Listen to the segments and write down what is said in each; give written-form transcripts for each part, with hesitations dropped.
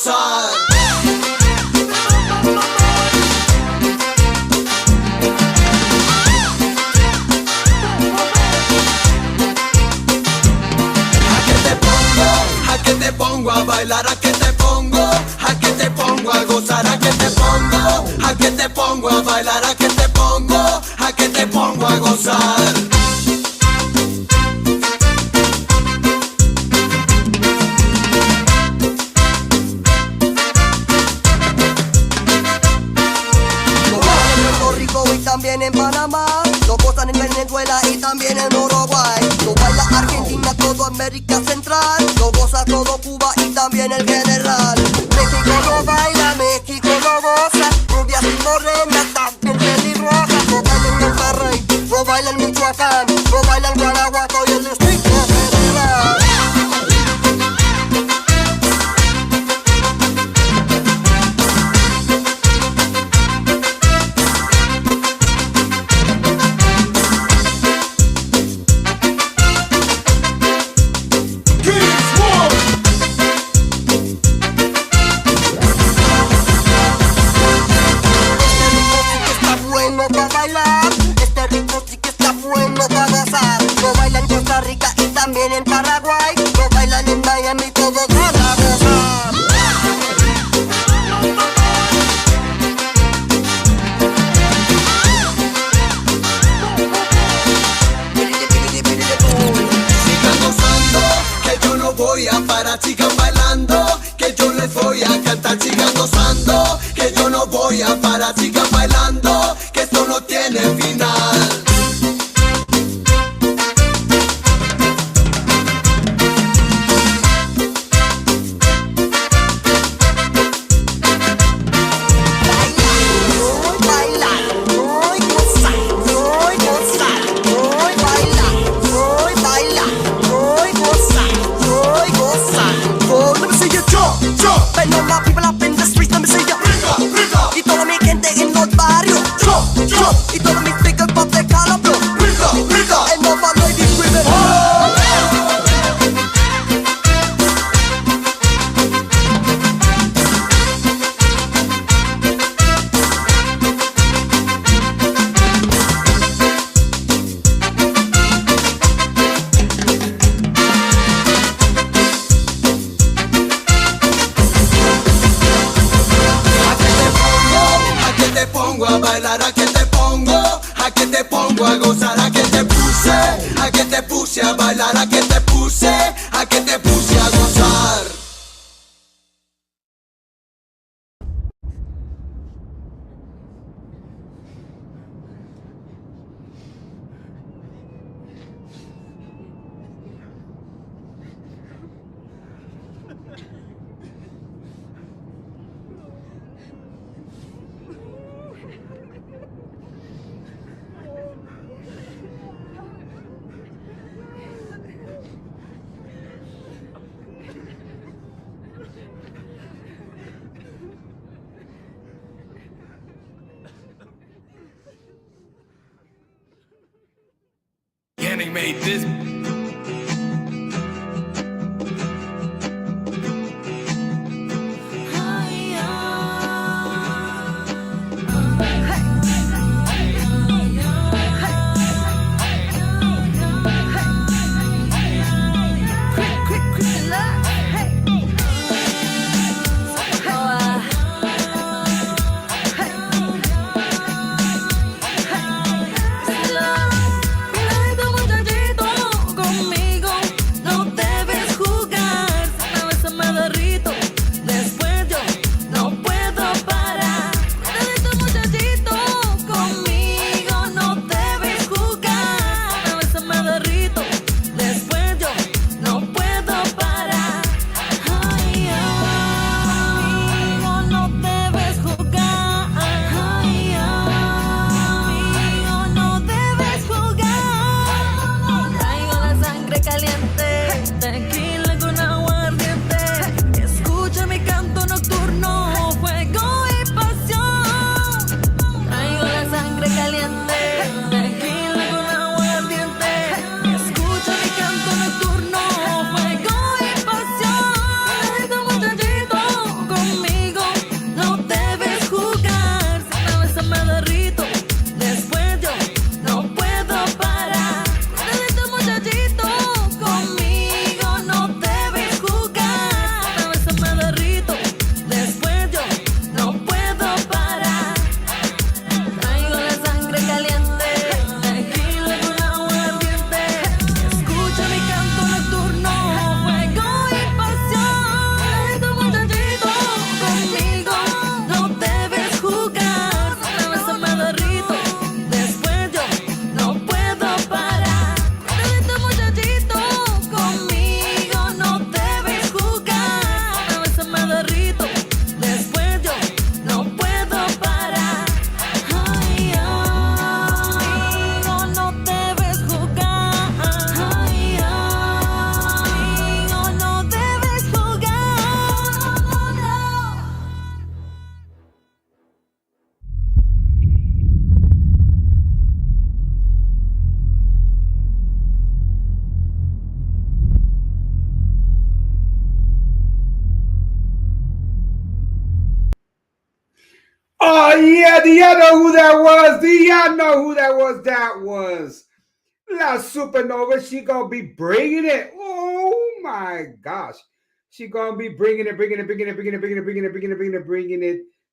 gozar. A que te pongo a bailar, a que te pongo a gozar, a que te pongo a bailar, a que te pongo a gozar. Y también en Panamá, lo gozan en Venezuela y también en Uruguay. Lo baila Argentina, todo América Central, lo goza todo Cuba y también el general. México lo baila, México lo goza, rubias y morenas, también pelirrojas. Lo baila en Monterrey, lo baila en Michoacán, lo baila en Guanajuato y el Distrito Federal. También en Paraguay, lo bailan en Miami, todos van a gozar. Sigan gozando, que yo no voy a parar, sigan bailando, que yo les voy a cantar. Sigan gozando, que yo no voy a parar, sigan bailando, que esto no tiene final. A bailar, a que te pongo a gozar, a que te puse a bailar, a que te puse a gozar. Yannick made this. Oh yeah, do y'all know who that was? Do y'all know who that was? That was La Supernova. She gonna be bringing it. Oh my gosh, she gonna be bringing it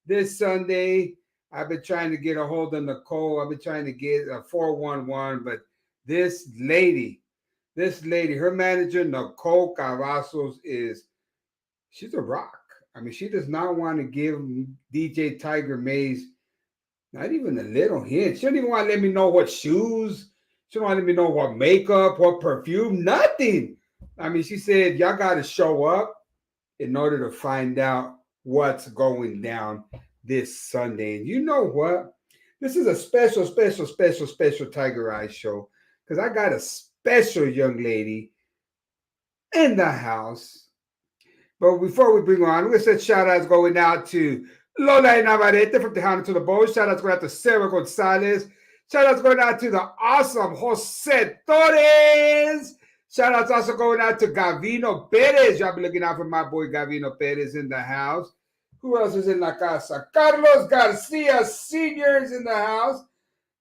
this Sunday. I've been trying to get a hold of Nicole. I've been trying to get a 411, but this lady, her manager Nicole Cavazos she's a rock. I mean, she does not want to give DJ Tiger Maes not even a little hint. She don't even want to let me know what shoes. She don't want to let me know what makeup, what perfume, nothing. I mean, she said, y'all got to show up in order to find out what's going down this Sunday. And you know what? This is a special Tiger Eye show because I got a special young lady in the house. But before we bring her on, we're going to send shout outs going out to Lola Navarrete from Tejano to the Bow. Shout outs going out to Sarah Gonzalez. Shout outs going out to the awesome Jose Torres. Shout outs also going out to Gavino Perez. Y'all be looking out for my boy Gavino Perez in the house. Who else is in la casa? Carlos Garcia Sr. is in the house.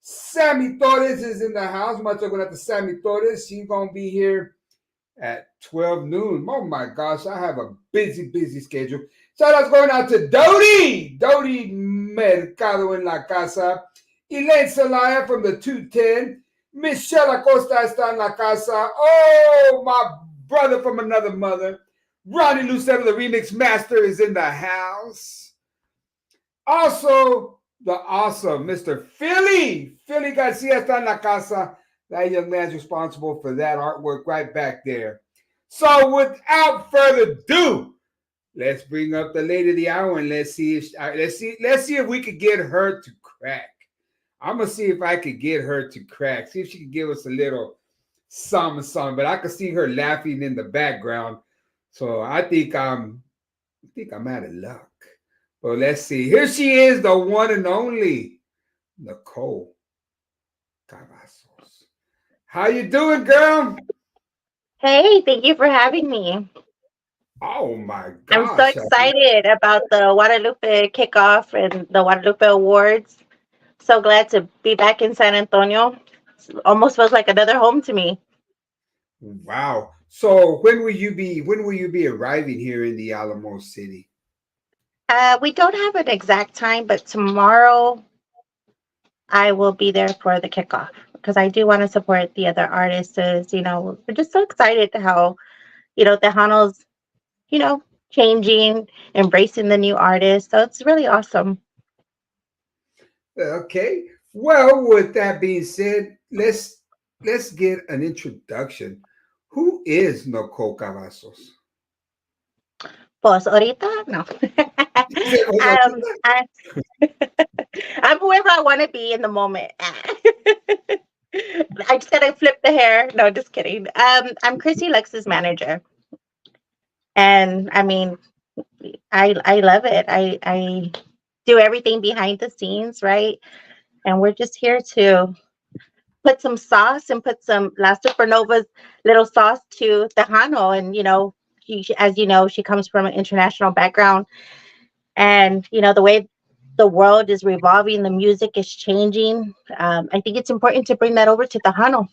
Sammy Torres is in the house. Much going out to Sammy Torres. She's going to be here at 12 noon. Oh my gosh, I have a busy schedule. Shout outs going out to Dodi Mercado in la casa. Elaine Salaya from the 210. Michelle Acosta está en la casa. Oh, my brother from another mother. Ronnie Lucero, the remix master, is in the house. Also, the awesome Mr. Philly Garcia está en la casa. That young man's responsible for that artwork right back there. So without further ado, let's bring up the lady of the hour and let's see if we could get her to crack. I'm gonna see if I could get her to crack. See if she could give us a little something. But I could see her laughing in the background. So I think I'm out of luck. But let's see. Here she is, the one and only Nicole Cavazos. How you doing, girl? Hey, thank you for having me. Oh my I'm so gosh. excited about the Guadalupe kickoff and the Guadalupe Awards. So glad to be back in San Antonio. It almost feels like another home to me. Wow. So when will you be arriving here in the Alamo City? We don't have an exact time, but tomorrow I will be there for the kickoff because I do want to support the other artists. We're just so excited how, Tejano's, changing, embracing the new artists. So it's really awesome. Okay. Well, with that being said, let's get an introduction. Who is Nicole Cavazos? Pues ahorita, no. I, I'm whoever I want to be in the moment. I just gotta flip the hair. No, just kidding. I'm Chrissy Lux's manager, and I mean, I love it. I do everything behind the scenes, right? And we're just here to put some sauce and put some La Supernova's little sauce to Tejano, and as you know, she comes from an international background, and the way the world is revolving, the music is changing. I think it's important to bring that over to Tejano.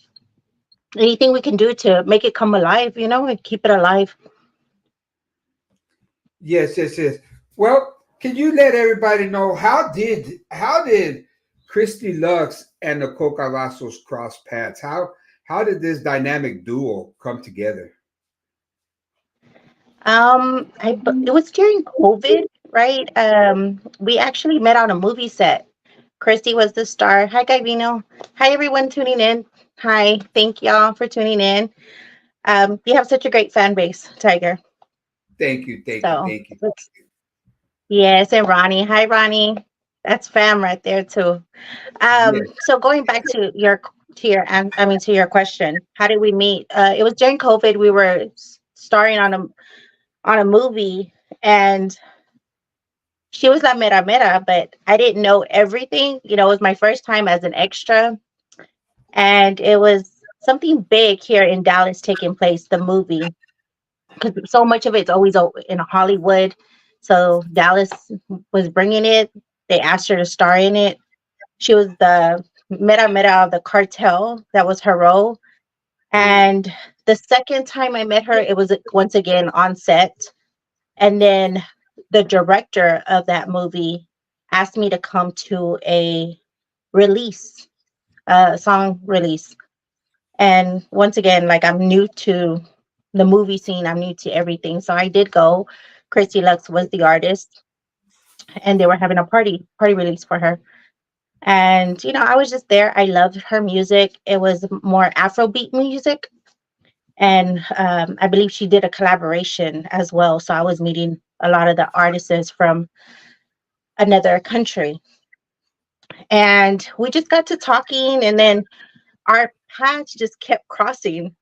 Anything we can do to make it come alive, and keep it alive. Yes. Well, can you let everybody know how did Christy Lux and Nicole Cavazos cross paths? How did this dynamic duo come together? It was during COVID, right? We actually met on a movie set. Christy was the star. Hi, Gavino. Hi, everyone tuning in. Hi, thank y'all for tuning in. You have such a great fan base, Tiger. Thank you. Yes, and Ronnie. Hi, Ronnie. That's fam right there too. Yes. So going back to your question, how did we meet? It was during COVID. We were starring on a movie, and she was La Mera Mera, but I didn't know everything. It was my first time as an extra, and it was something big here in Dallas taking place, the movie, because so much of it's always in Hollywood. So Dallas was bringing it. they asked her to star in it. She was the mera mera of the cartel. That was her role. And the second time I met her, it was once again on set. And then the director of that movie asked me to come to a release, song release. And once again, like I'm new to the movie scene, I'm new to everything. So I did go. Christy Lux was the artist, and they were having a party release for her. And I was just there. I loved her music. It was more Afrobeat music, and I believe she did a collaboration as well. So I was meeting a lot of the artists from another country, and we just got to talking, and then our paths just kept crossing.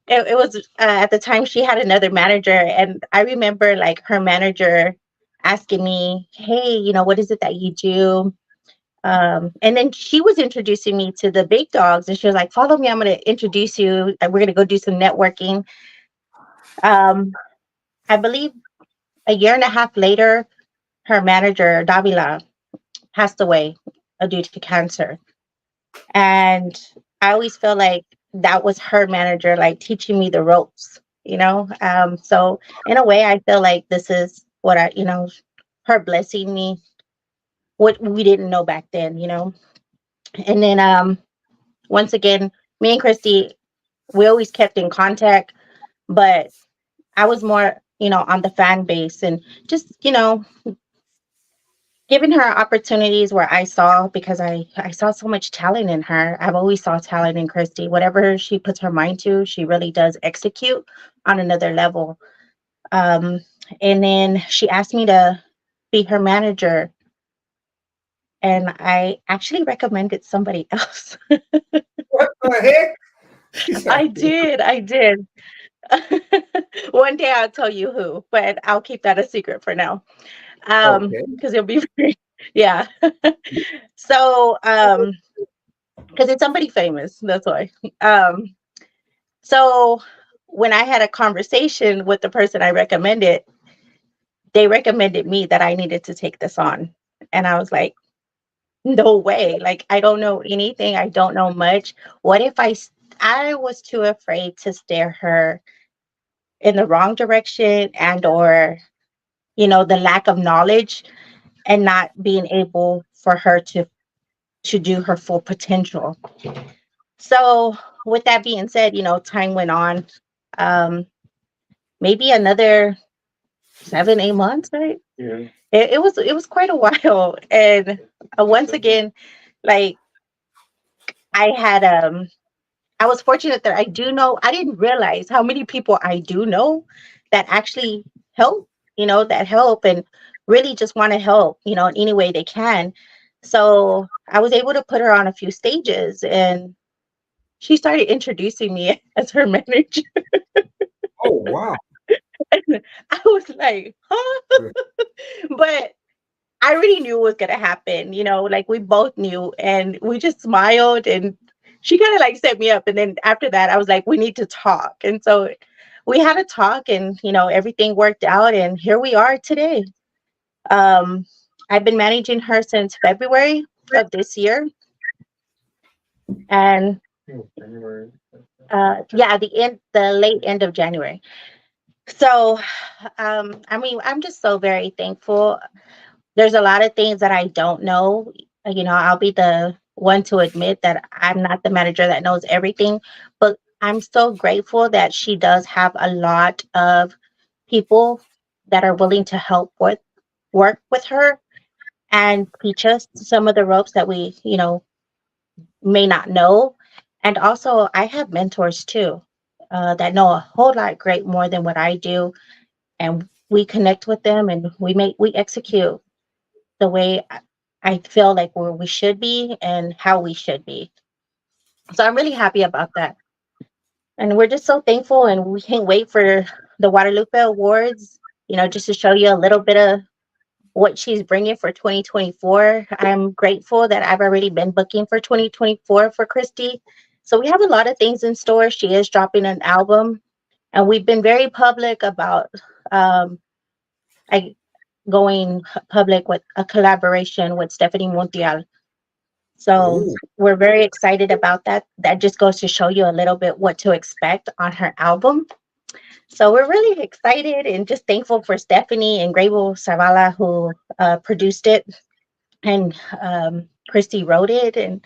It was at the time she had another manager, and I remember like her manager asking me, "Hey, what is it that you do?" And then she was introducing me to the big dogs, and she was like, "Follow me. I'm going to introduce you. And we're going to go do some networking." Um, I believe a year and a half later, her manager Davila passed away due to cancer, and I always felt like that was her manager, like teaching me the ropes. So in a way, I feel like this is what her blessing me, what we didn't know back then. And then once again, me and Christy, we always kept in contact, but I was more, on the fan base, and just, giving her opportunities where I saw, because I saw so much talent in her. I've always saw talent in Christy. Whatever she puts her mind to, she really does execute on another level. Um, and then she asked me to be her manager, and I actually recommended somebody else. What the heck? She's like, I did. One day I'll tell you who, but I'll keep that a secret for now. okay. Because it'll be very, yeah. So, because it's somebody famous, that's why. Um, so when I had a conversation with the person I recommended, they recommended me that I needed to take this on. And I was like, no way. Like, I don't know anything. I don't know much. What if I was too afraid to steer her in the wrong direction, and or, the lack of knowledge, and not being able for her to do her full potential. So with that being said, time went on. Um, Maybe another 7, 8 months, right? Yeah. It was quite a while. And once again, like I had I was fortunate that I didn't realize how many people I do know that actually help, that help and really just want to help, in any way they can. So I was able to put her on a few stages, and she started introducing me as her manager. Oh, wow. I was like, huh? But I already knew what was gonna happen, like we both knew, and we just smiled, and she kind of like set me up. And then after that, I was like, we need to talk. And so we had a talk, and everything worked out, and here we are today. Um, I've been managing her since February of this year, and yeah, the late end of January. So, I mean, I'm just so very thankful. There's a lot of things that I don't know. I'll be the one to admit that I'm not the manager that knows everything, but I'm so grateful that she does have a lot of people that are willing to help with work with her and teach us some of the ropes that we, may not know. And also, I have mentors too, that know a whole lot great more than what I do, and we connect with them, and we execute the way I feel like where we should be and how we should be. So I'm really happy about that. And we're just so thankful, and we can't wait for the Guadalupe Awards, just to show you a little bit of what she's bringing for 2024. I'm grateful that I've already been booking for 2024 for Christy. So we have a lot of things in store. She is dropping an album, and we've been very public about, um, I going public with a collaboration with Stephanie Montiel. So Oh, we're very excited about that. That just goes to show you a little bit what to expect on her album. So we're really excited and just thankful for Stephanie and Grable Zavala who produced it, and Christy wrote it. And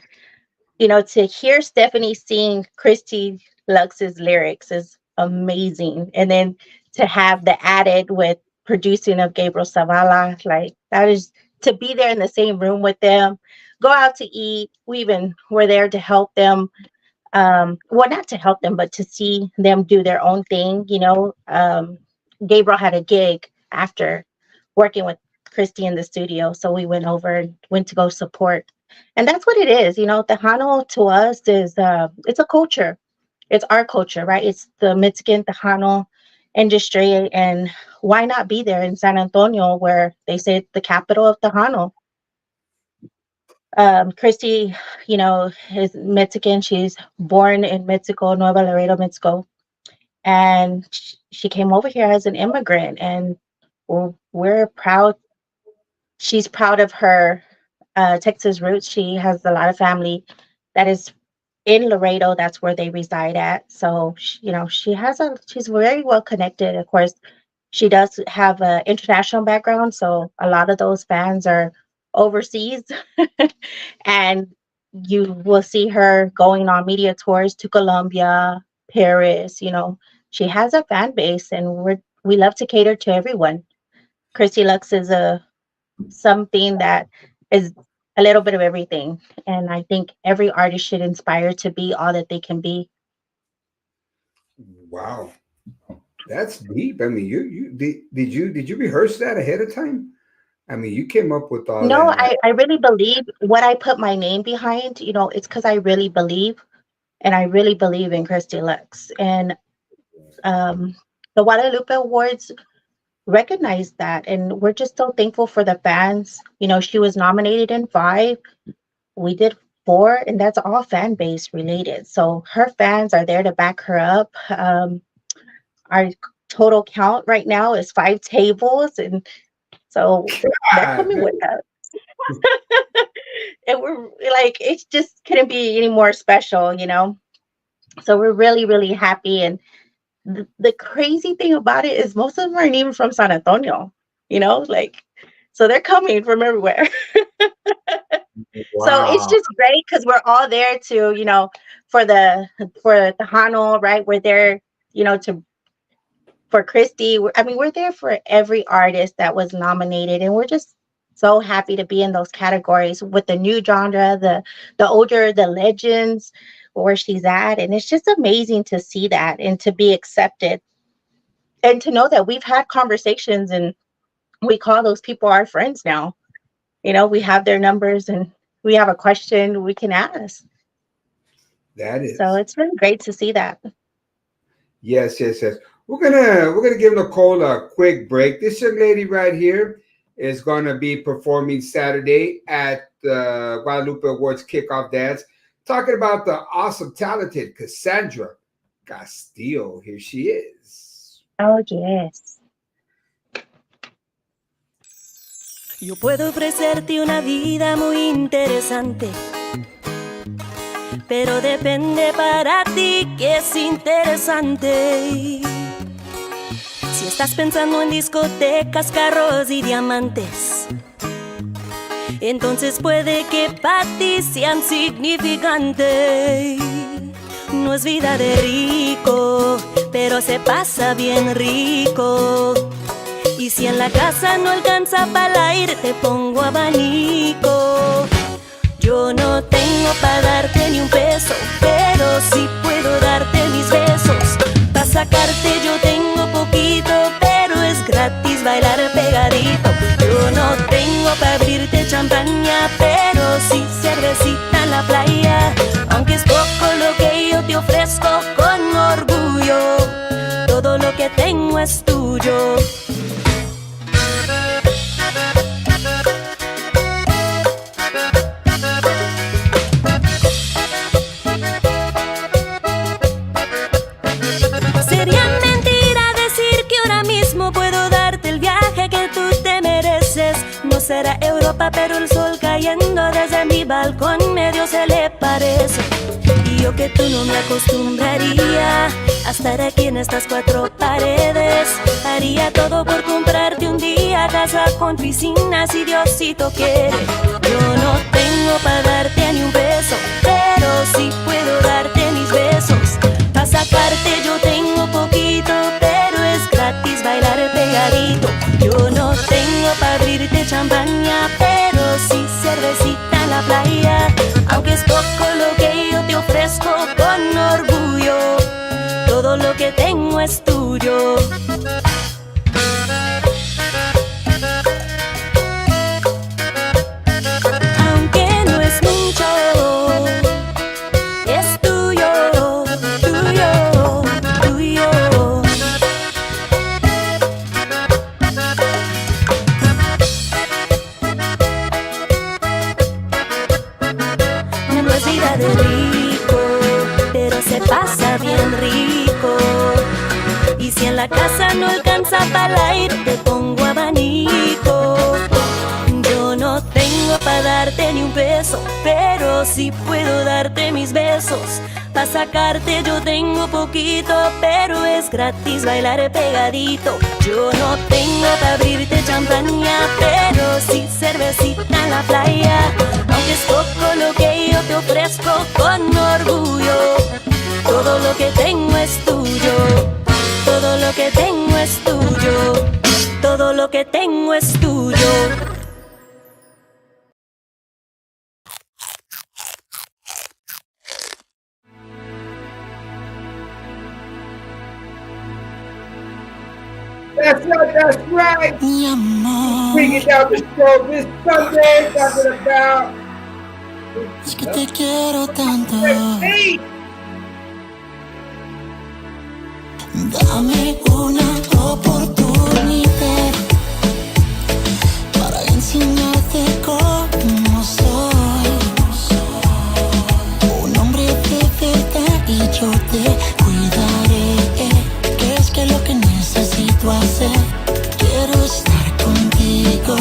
to hear Stephanie sing Christy Lux's lyrics is amazing. And then to have the added with producing of Gabriel Zavala, like that is to be there in the same room with them, go out to eat. We even were there to help them. Well, not to help them, but to see them do their own thing. Gabriel had a gig after working with Christy in the studio. So we went over and went to go support. And that's what it is. Tejano to us is it's a culture. It's our culture, right? It's the Mexican Tejano industry. And why not be there in San Antonio, where they say it's the capital of Tejano? Christy, is Mexican. She's born in Mexico, Nuevo Laredo, Mexico. And she came over here as an immigrant. And we're proud. She's proud of her Texas roots. She has a lot of family that is in Laredo. That's where they reside at. So, she's very well connected. Of course, she does have an international background. So a lot of those fans are overseas. And you will see her going on media tours to Colombia, Paris. She has a fan base, and we love to cater to everyone. Christy Lux is something that is a little bit of everything. And I think every artist should inspire to be all that they can be. wow. That's deep. I mean, you did you rehearse that ahead of time? I mean, you came up with all No, that. I really believe what I put my name behind, it's because I really believe, and I really believe in Christy Lux. And the Guadalupe Awards recognize that. And we're just so thankful for the fans. She was nominated in 5. We did 4, and that's all fan base related. So her fans are there to back her up. Our total count right now is 5 tables. And so they're coming with us. And we're like, it just couldn't be any more special. So we're really, really happy. And the crazy thing about it is most of them aren't even from San Antonio, so they're coming from everywhere. So it's Wow. just great because we're all there to, for the Tejano, right? We're there, for Christy. We're there for every artist that was nominated, and we're just so happy to be in those categories with the new genre, the older, the legends, where she's at. And it's just amazing to see that and to be accepted and to know that we've had conversations and we call those people our friends now. We have their numbers, and we have a question we can ask. That So is. it's been great to see that. Yes, yes, yes. We're gonna give Nicole a quick break. This young lady right here is gonna be performing Saturday at the Guadalupe Awards kickoff dance, talking about the awesome, talented Cassandra Castillo. Here she is. Oh, yes. Yo puedo ofrecerte una vida muy interesante, pero depende para ti que es interesante. Si estás pensando en discotecas, carros y diamantes, entonces puede que para ti sean significantes. No es vida de rico, pero se pasa bien rico. Y si en la casa no alcanza para aire, te pongo abanico. Yo no tengo para darte ni un peso, pero sí puedo darte mis besos. Pa' sacarte yo tengo poquito, pero es gratis bailar pegadito. Yo no tengo para abrirte champaña, pero sí cervecita en la playa. Aunque es poco lo que yo te ofrezco con orgullo, todo lo que tengo es tuyo. Sería mentira decir que ahora mismo puedo darte el viaje que tú te mereces. ropa, pero el sol cayendo desde mi balcón medio se le parece. Y yo que tú no me acostumbraría a estar aquí en estas cuatro paredes. Haría todo por comprarte un día casa con piscina si Diosito quiere. Yo no tengo para darte ni un beso, pero sí puedo darte mis besos. Pa' sacarte yo tengo poquito, pero es gratis bailar pegadito. Yo no tengo para abrirte champaña, pero sí cervecita en la playa. Aunque es poco lo que yo te ofrezco con orgullo, todo lo que tengo es tuyo. Aunque no es mucho, es tuyo, tuyo, tuyo. No es vida de rico, pero se pasa bien rico. Y si en la casa no alcanza para aire, te pongo abanico. Yo no tengo para darte ni un peso, pero sí puedo darte mis besos. Pa' sacarte yo tengo poquito, pero es gratis bailar pegadito. Yo no tengo para abrirte champaña, pero sí cervecita en la playa. Aunque es poco lo que yo te ofrezco con orgullo, todo lo que tengo es tuyo. Todo lo que tengo es tuyo. Todo lo que tengo es tuyo. That's right. Mi amor, Bringing down the show this Sunday, talking about es que te quiero tanto. hey, Dame una oportunidad para enseñarte cómo soy. Un hombre de verdad y yo te cuidaré. ¿Qué es que lo que necesito hacer? Quiero estar contigo,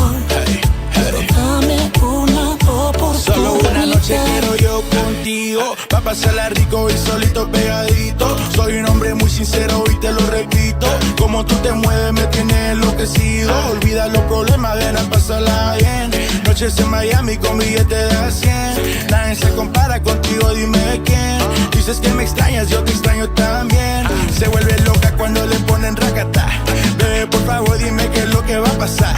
pero dame una oportunidad. Solo una noche quiero yo contigo, pa' pasarla rico y solito pegadito. Soy un hombre muy sincero y te lo repito. Como tú te mueves me tienes enloquecido. Olvida los problemas, ven a pasarla bien. Noches en Miami con billete de 100. Nadie se compara contigo, dime quién. Dices que me extrañas, yo te extraño también. Se vuelve loca cuando le ponen racata. Bebé, por favor dime qué es lo que va a pasar.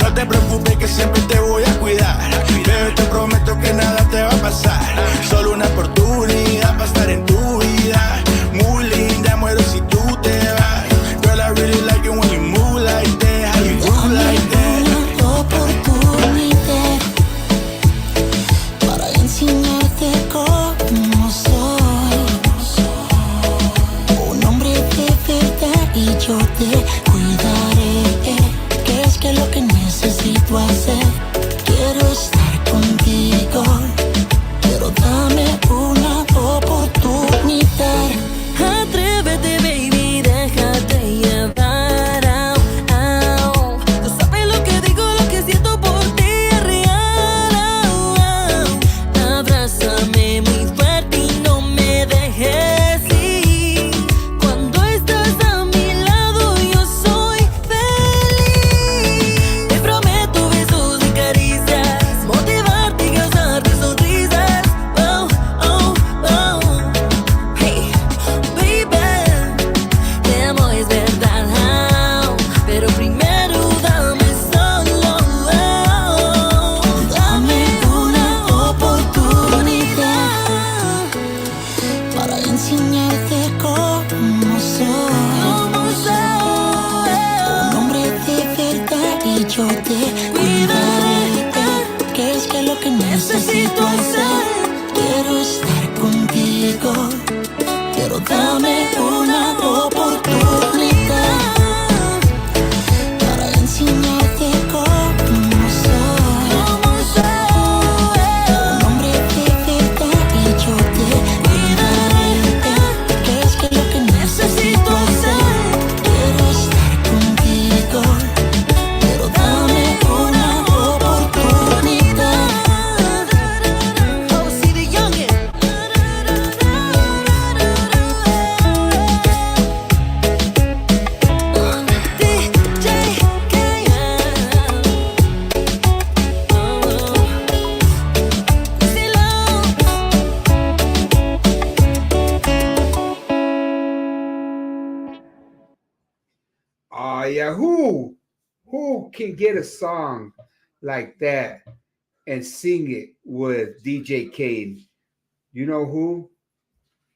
No te preocupes que siempre te voy a cuidar. Bebé, te prometo que nada te va a pasar. Solo una oportunidad para estar en tu vida. Muy linda, muero si tú te vas. Girl, I really like it when you move like that. How you move like that. Una oportunidad para enseñarte cómo soy. Un hombre de verdad y yo te cuidaré. ¿Qué es que lo que necesito hacer? Quiero estar contigo, pero dame una oportunidad. Atrévete, baby, déjate llevar. Tú sabes lo que digo, lo que siento por ti es real. Abrázame muy fuerte y no me dejes ir. Cuando estás a mi lado yo soy feliz. Te prometo besos y caricias, motivarte y causarte sonrisas. Oh, oh, oh. Hey, baby, te amo es verdad, pero primero dame solo. Dame una oportunidad para enseñarte cómo soy. Un hombre de verdad y yo te cuidaré. ¿Qué es que lo que necesito hacer? Quiero estar contigo, pero dame una oportunidad para enseñarte cómo soy. Un hombre de verdad y yo te cuidaré. ¿Qué es que lo que necesito hacer? Quiero estar contigo, pero dame una oportunidad. yeah. Who can get a song like that and sing it with DJ Kane? You know who?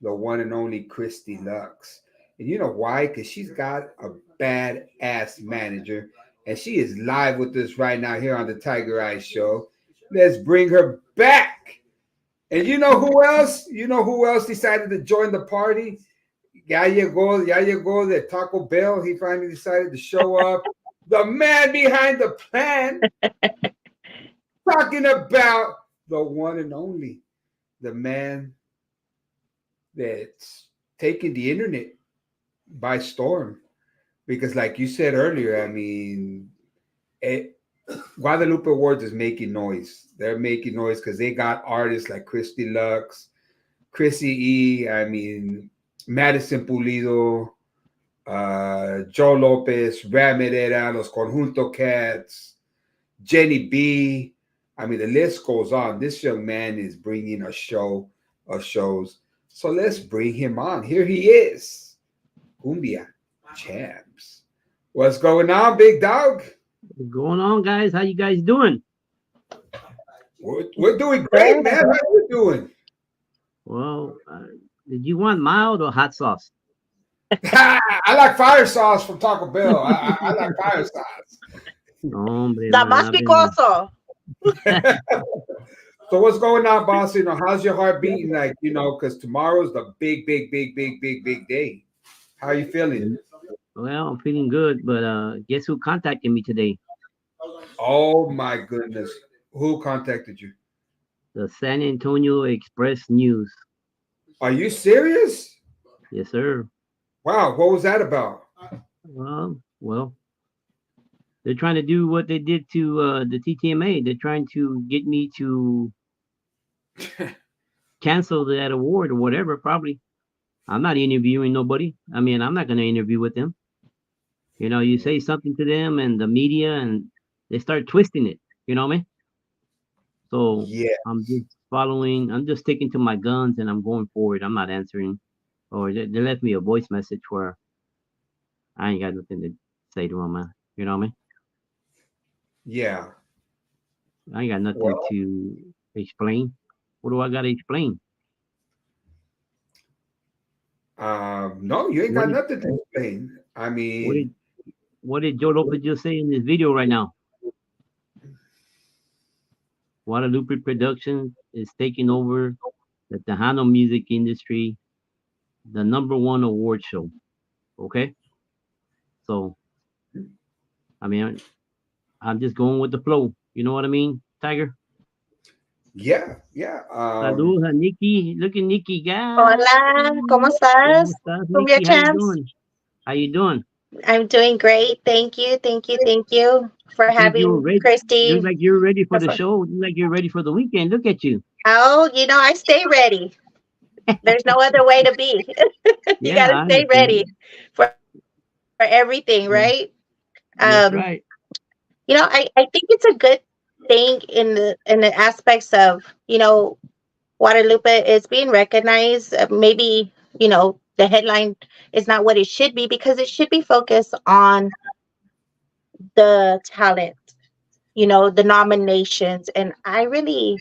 The one and only Christy Lux. And you know why? Because she's got a badass manager, and she is live with us right now here on the Tiger Eye Show. Let's bring her back. And you know who else? You know who else decided to join the party? Ya llegó the Taco Bell. He finally decided to show up. The man behind the plan. Talking about the one and only, the man that's taking the internet by storm. Because like you said earlier, I mean, Guadalupe Awards is making noise. They're making noise because they got artists like Christy Lux, Chrissy E, I mean, Madison Pulido, Joe Lopez, Ramirera, Los Conjunto Cats, Jenny B. I mean, the list goes on. This young man is bringing a show of shows. So let's bring him on. Here he is, Cumbia CHAMPZ. What's going on, big dog? What's going on, guys? How you guys doing? We're doing great, man. How you doing? Well, did you want mild or hot sauce? I like fire sauce from Taco Bell. I like fire sauce. Hombre, The man, más I've been- picoso. So what's going on, boss? You know, how's your heart beating? Like, you know, because tomorrow's the big day. How are you feeling? Well, I'm feeling good, but guess who contacted me today? Oh my goodness. Who contacted you? The San Antonio Express News. Are you serious? Yes, sir. Wow, what was that about? Well, they're trying to do what they did to the TTMA. They're trying to get me to cancel that award or whatever, probably. I'm not interviewing nobody. I mean, I'm not going to interview with them. You know, you say something to them and the media, and they start twisting it. You know what I mean? So Yeah. I'm just sticking to my guns, and I'm going forward. I'm not answering. Or they left me a voice message where I ain't got nothing to say to them, man. You know what I mean? Yeah. I ain't got nothing Well, to explain. What do I got to explain? no, you ain't got What did, nothing to explain. I what mean, did what did Joe Lopez just say in this video right now? Guadalupe Productions is taking over the Tejano music industry, the #1 award show. Okay? So, I mean, I'm just going with the flow. You know what I mean, Tiger? yeah. Saludos a Nikki. Look at Nikki, guys. Hola, ¿cómo ¿Cómo estás? estás, Cumbia Nikki? How you CHAMPZ. doing? How you doing? I'm doing great. Thank you for I think you were having ready. Christy. Look like you're ready for the That's- show. Look like you're ready for the weekend. Look at you. Oh, you know, I stay ready. There's no other way to be. You Yeah, got to I stay ready understand. for everything, Yeah, right? that's Um, right. you know, I think it's a good thing in the aspects of, you know, Guadalupe is being recognized. Maybe, you know, the headline is not what it should be because it should be focused on the talent, you know, the nominations. And I really,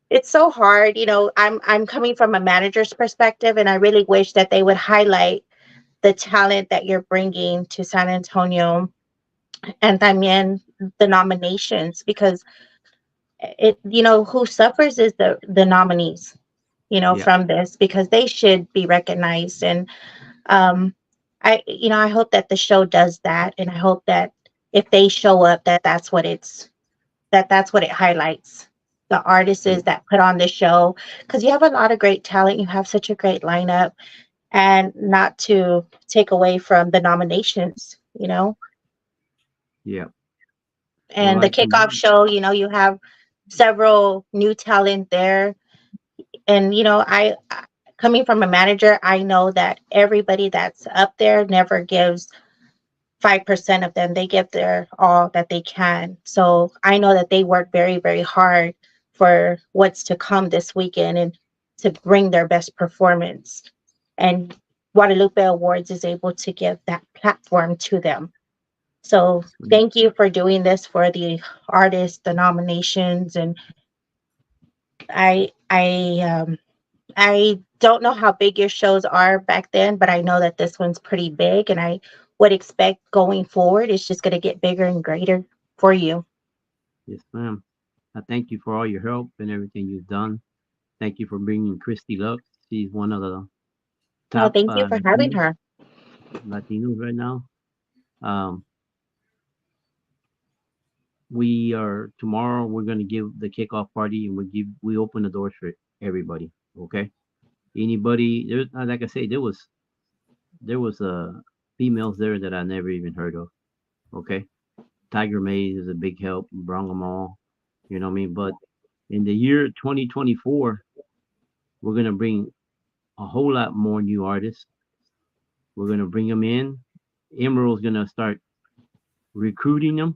it's so hard. You know, I'm coming from a manager's perspective, and I really wish that they would highlight the talent that you're bringing to San Antonio, and también the nominations, because it, you know, who suffers is the nominees, you know, Yeah, from this, because they should be recognized. And um you know, I hope that the show does that, and I hope that if they show up, that's what it highlights, the artists yeah, that put on the show, because you have a lot of great talent, you have such a great lineup, and not to take away from the nominations, you know. yeah. Well, And the I can. kickoff show, you know, you have several new talent there. And you know, coming from a manager, I know that everybody that's up there never gives 5% of them. They give their all that they can. So I know that they work very, very hard for what's to come this weekend and to bring their best performance. And Guadalupe Awards is able to give that platform to them. So thank you for doing this for the artists, the nominations, and I I I don't know how big your shows are back then, but I know that this one's pretty big, and I would expect going forward it's just going to get bigger and greater for you. Yes, ma'am. I thank you for all your help and everything you've done. Thank you for bringing Christy Lux. She's one of the Well, top thank you for having her. Latinos right now. Um, we are tomorrow. We're gonna give the kickoff party, and we open the doors for everybody. Okay, anybody there? Like I say, there was females there that I never even heard of. Okay, Tiger Maes is a big help. Brought them all. You know what I mean? But in the year 2024, we're gonna bring a whole lot more new artists. We're gonna bring them in. Emerald's gonna start recruiting them.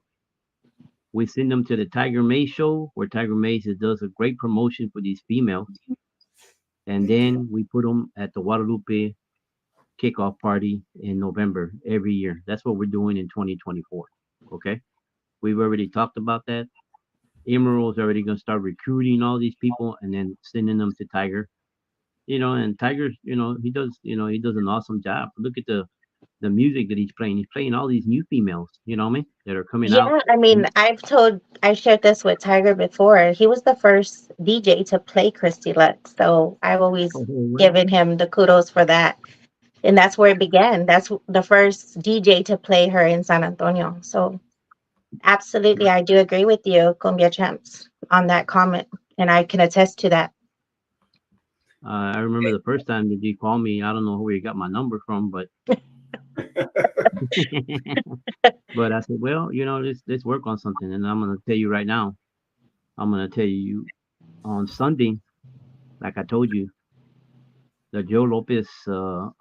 We send them to the Tiger Maes show where Tiger Maes does a great promotion for these females. And then we put them at the Guadalupe kickoff party in November every year. That's what we're doing in 2024. Okay. We've already talked about that. Emerald's already going to start recruiting all these people and then sending them to Tiger. And Tiger, he does an awesome job. Look at the music that he's playing. He's playing all these new females, you know what I mean, that are coming out. Yeah, I mean, I shared this with Tiger before. He was the first DJ to play Christy Lux, so I've always Oh, well, given him the kudos for that. And that's where it began. That's the first DJ to play her in San Antonio. So absolutely, I do agree with you, Cumbia Champs, on that comment, and I can attest to that. I remember the first time that you called me. I don't know where you got my number from, but but I said, well, let's work on something. And I'm gonna tell you right now. I'm gonna tell you on Sunday, like I told you, the Joe Lopez, the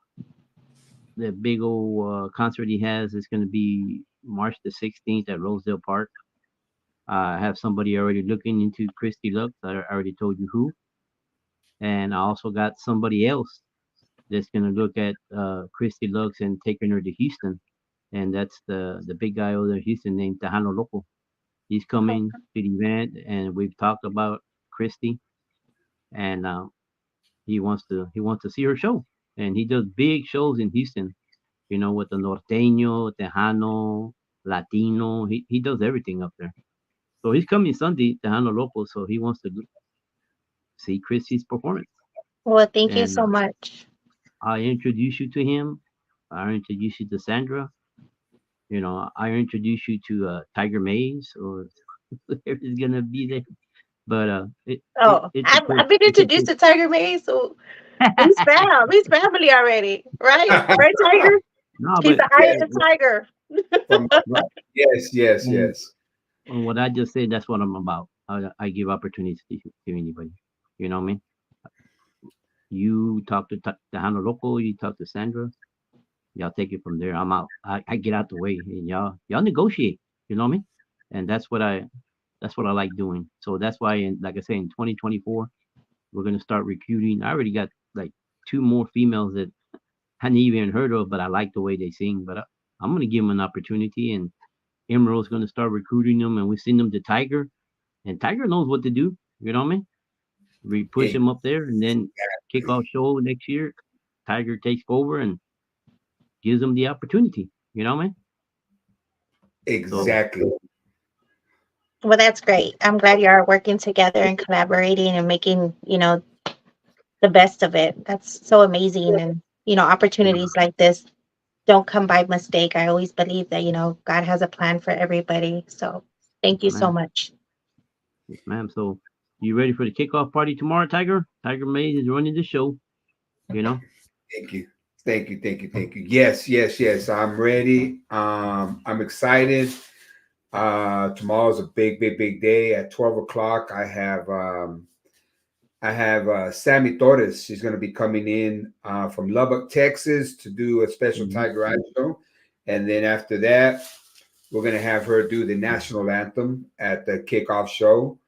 big old concert he has is gonna be March the 16th at Rosedale Park. I have somebody already looking into Christy Lux. I already told you who, and I also got somebody else that's gonna look at Christy Lux and taking her to Houston, and that's the big guy over there in Houston named Tejano Loco. He's coming to the event, and we've talked about Christy, and he wants to see her show, and he does big shows in Houston. With the norteño, Tejano, Latino. He does everything up there. So he's coming Sunday, Tejano Loco. So he wants to see Christy's performance, Well, thank you and so much. I introduce you to him. I introduce you to Sandra. I introduce you to Tiger Maze or whoever's gonna be there. But Oh, it's a I've push. been It's a introduced push. to Tiger Maes, so he's fam. He's family already, right? Right, Tiger? No, He's but the eye of Yes, the tiger. from, right. yes, yes, And, yes. and what I just said, that's what I'm about. I give opportunities to anybody. You know what I mean? You talk to Hannah Loco, you talk to Sandra, y'all take it from there. I'm out. I get out the way, and y'all negotiate. You know what I mean? And that's what I like doing. So that's why, like I say, in 2024, we're gonna start recruiting. I already got like two more females that I hadn't even heard of, but I like the way they sing. But I'm gonna give them an opportunity, and Emerald's gonna start recruiting them, and we send them to Tiger, and Tiger knows what to do. You know what I mean? We push E- him up there, and then kickoff show next year. Tiger takes over and gives them the opportunity. You know what I mean? So Exactly. Well, that's great. I'm glad you are working together and collaborating and making, the best of it. That's so amazing. And, opportunities like this don't come by mistake. I always believe that, God has a plan for everybody. So thank yes, you so ma'am. much. Yes, ma'am. So you ready for the kickoff party tomorrow, Tiger? Tiger Mays is running the show. You know. Thank you. Thank you. Thank you. Thank you. Yes, yes, yes. I'm ready. I'm excited. Tomorrow's a big, big, big day. At 12 o'clock, I have Sammy Torres. She's going to be coming in from Lubbock, Texas, to do a special Mhm. Tiger Eye show, and then after that, we're going to have her do the national anthem at the kickoff show.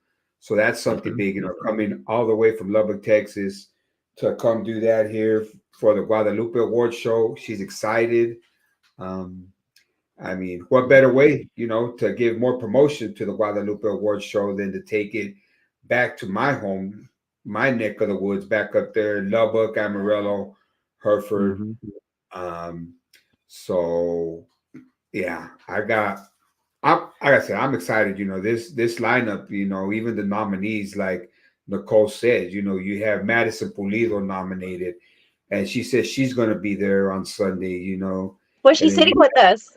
So that's something Okay. big, coming all the way from Lubbock, Texas, to come do that here for the Guadalupe Award show. She's excited. Um, I mean, what better way, to give more promotion to the Guadalupe Awards show than to take it back to my home, my neck of the woods, back up there, Lubbock, Amarillo, Hereford. Hmm. So yeah, like I said, I'm excited. This lineup. Even the nominees, like Nicole said, you have Madison Pulido nominated, and she says she's going to be there on Sunday. Well, And she's then sitting with us.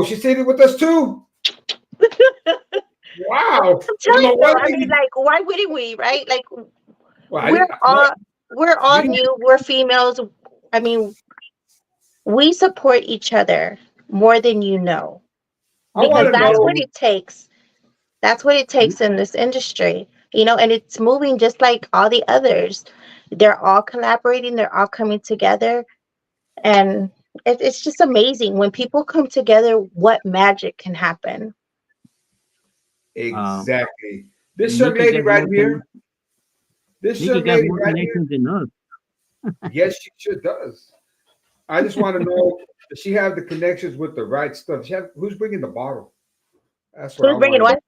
she's sitting with us too. Wow. I'm Well, telling no you. wonder I mean, like, why wouldn't we, right? Like, well, I we're didn't. No, all we're you all didn't. new. We're females. I mean, we support each other more than you know, I because want to that's what know. it takes. That's what it takes in this industry, and it's moving just like all the others. They're all collaborating, they're all coming together, and it's just amazing when people come together what magic can happen. Exactly. This young Nikki lady got right more here. This Nikki young got lady more right here. connections than us. Yes, she sure does. I just want to know, does she have the connections with the right stuff? Who's bringing the bottle? That's what I Who's want bringing to know. what?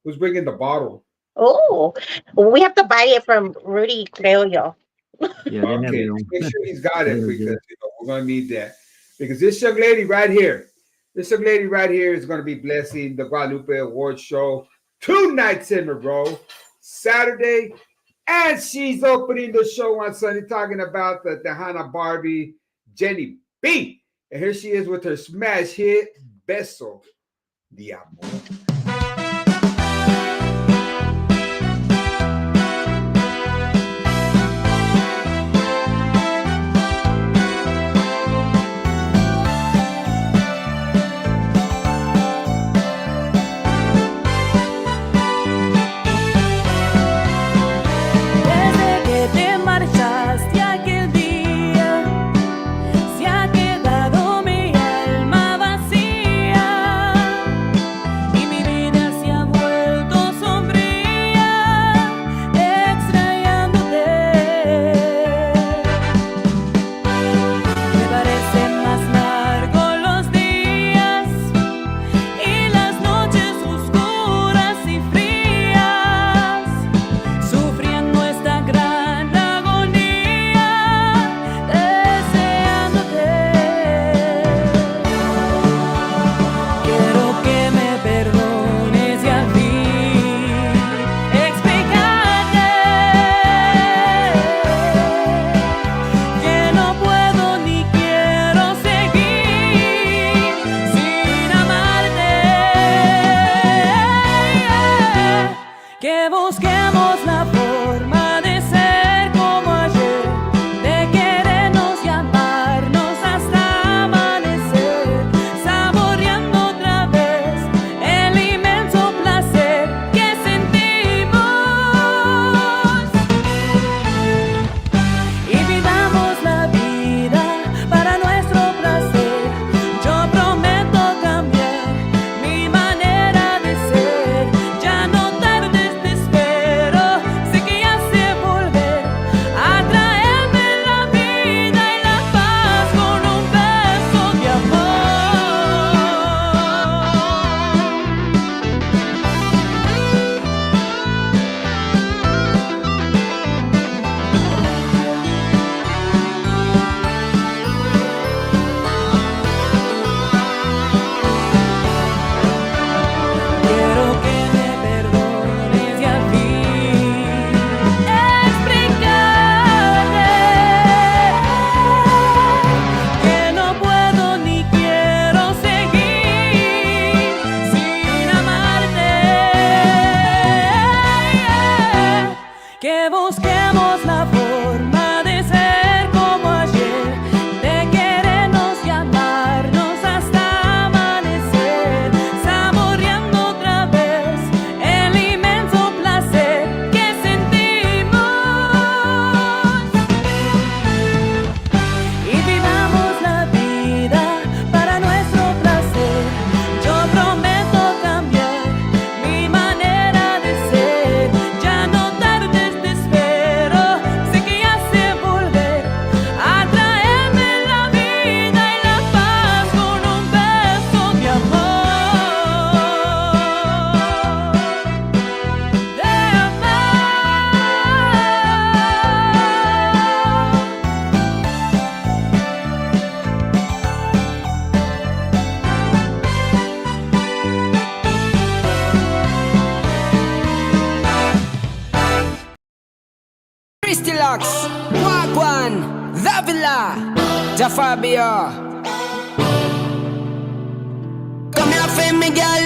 Who's bringing the bottle? Oh, we have to buy it from Rudy, creo yo. Yeah, they have Okay, their own. make sure he's got They it have because their- we're gonna need that. Because this young lady right here is gonna be blessing the Guadalupe Awards show 2 nights in a row, Saturday, and she's opening the show on Sunday, talking about the Tejana Barbie, Jenny B. And here she is with her smash hit, Beso de Amor. Desde que te marchaste aquel día, se ha quedado mi alma vacía y mi Fox, Wagwan, Davila, Jafabio. Come here for me, girl.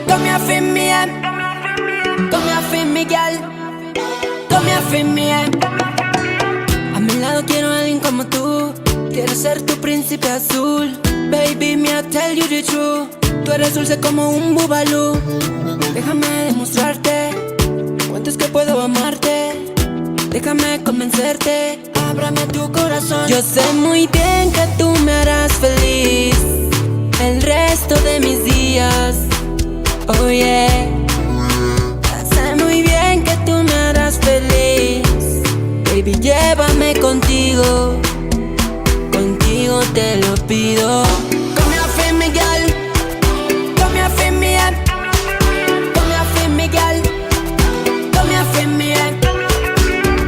Come here for me, come here for me, girl. Come here for me, A mi lado quiero a alguien como tú. Quiero ser tu príncipe azul. Baby, me I tell you the truth. Tú eres dulce como un bubalú. Déjame demostrarte cuánto es que puedo amarte. Déjame convencerte. Ábrame tu corazón. Yo sé muy bien que tú me harás feliz el resto de mis días. Oh yeah. Sé muy bien que tú me harás feliz. Baby, llévame contigo. Contigo te lo pido. Come here for me, girl. Come here for me, Come here for me, girl. Come here for me,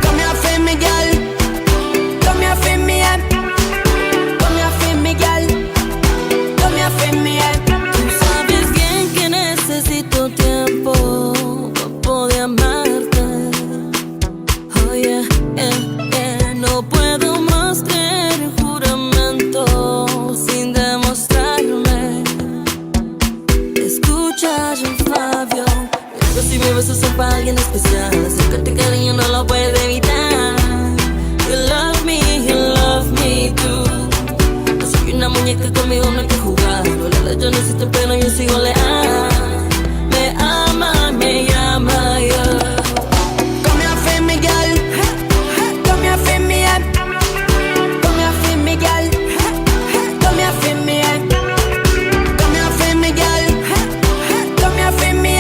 Come here for me, girl. Come here for me, Come here for me, girl. Come here for me, Tú sabes bien que necesito tiempo para poder amarte. Oh yeah, no puedo más creer en juramento sin demostrarme. Escucha, yo Fabio, pero si mi besos son para alguien especial, acércate cariño, no lo puedes evitar. You love me too. No soy una muñeca, conmigo no hay que jugar. Hola, yo no existe, pero yo sigo leal. Me ama, me llama, yeah. Come here for me, girl. Come here for me, Come here for me, girl. Come here for me, Come here for me, girl. Come here for me,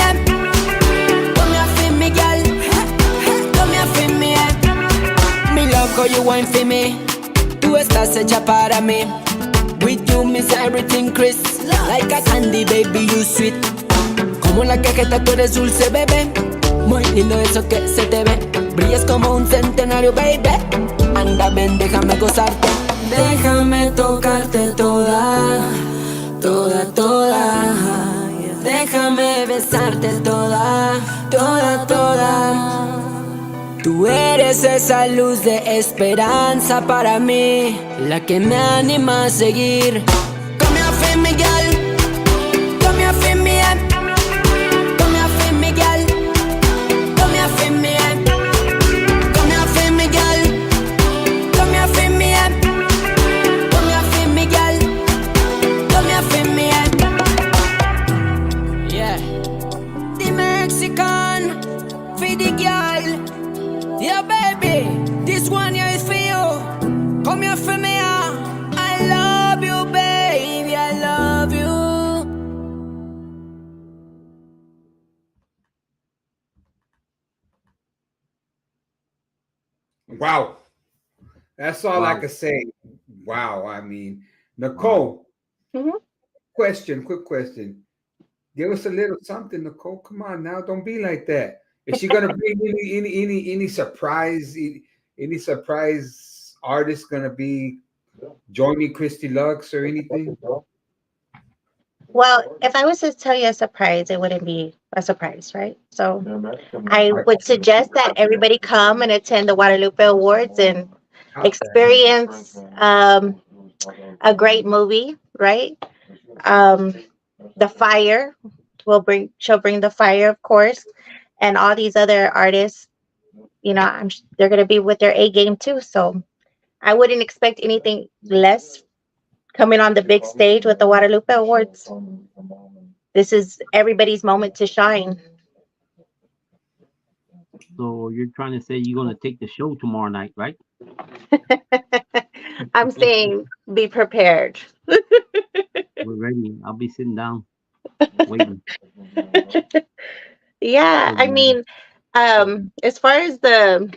Come here for me, girl. Come here for me. Me love how you wine for me. Tú estás hecha para mí. With you miss everything, Chris. Like a candy, baby, you sweet. Como la cajeta, tú eres dulce, bebé. Muy lindo eso que se te ve. Brillas como un centenario, baby. Anda, ven, déjame gozarte. Déjame tocarte toda, toda, toda. Déjame besarte toda, toda, toda. Tú eres esa luz de esperanza para mí, la que me anima a seguir. Come here for me, girl. Come here for me, Come here for me, girl. Come here for me, Come here for me, girl. Come here for me, Come here for me, girl. Come here for me. Yeah. The Mexican, for the girl. Yeah, baby, this one here is for you. Come here for me, I love you, baby, I love you. Wow. That's all I Wow. can say. Wow. I mean, Nicole, Mhm. quick question. Give us a little something, Nicole. Come on now. Don't be like that. Is she gonna bring any surprise, any surprise artist gonna be joining Christy Lux or anything? Well, if I was to tell you a surprise, it wouldn't be a surprise, right? So I would suggest that everybody come and attend the Guadalupe Awards and experience a great movie, right? Um, the Fire she'll bring the Fire, of course, and all these other artists. You know, they're gonna be with their A game too. So I wouldn't expect anything less coming on the big stage with the Guadalupe Awards. This is everybody's moment to shine. So you're trying to say you're gonna take the show tomorrow night, right? I'm saying be prepared. We're ready. I'll be sitting down waiting. Yeah, I mean, as far as the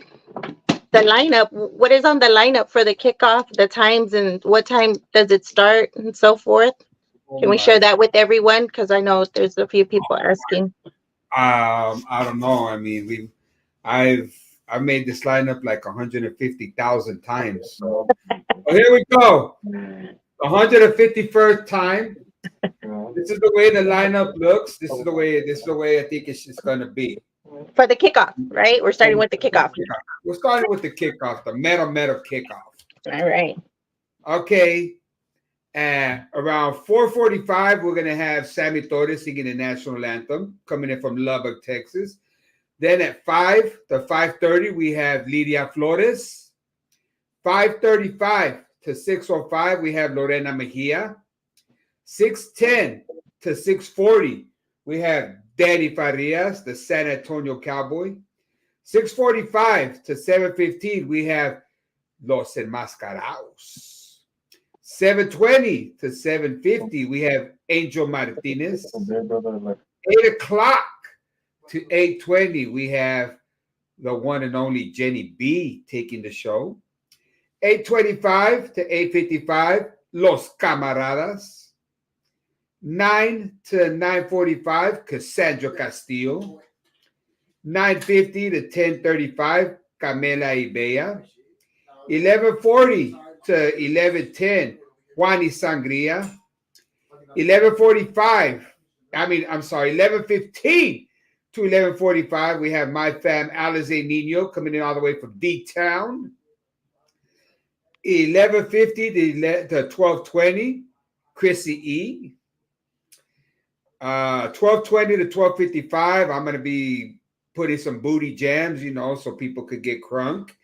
lineup, what is on the lineup for the kickoff, the times, and what time does it start, and so forth? Can we share that with everyone? Because I know there's a few people asking. I don't know. I mean, I've made this lineup like 150,000 times. So here we go. 151st time. This is the way the lineup looks. This is the way I think it's gonna be. for the kickoff, right? We're starting with the kickoff. We're starting with the kickoff, the metal kickoff. All right. Okay. At around 4:45, we're gonna have Sammy Torres singing the national anthem, coming in from Lubbock, Texas. Then at 5 to 5:30, we have Lidia Flores. 5:35 to 6:05, we have Lorena Mejia. 6:10 to 6:40, we have Danny Farias, the San Antonio Cowboy. 6:45 to 7:15, we have Los Enmascarados. 7:20 to 7:50, we have Angel Martinez. 8 o'clock to 8:20, we have the one and only Jenny B taking the show. 8:25 to 8:55, Los Camaradas. 9 to 9:45, Cassandra Castillo. 9:50 to 10:35, Camela Ibea. 11:40 to 11:10, Juani Sangria. 11:15 to 11:45, we have my fam Alize Nino coming in all the way from D-Town. 11:50 to 12:20, Chrissy E. 12:20 to 12:55, I'm going to be putting some booty jams, so people could get crunk.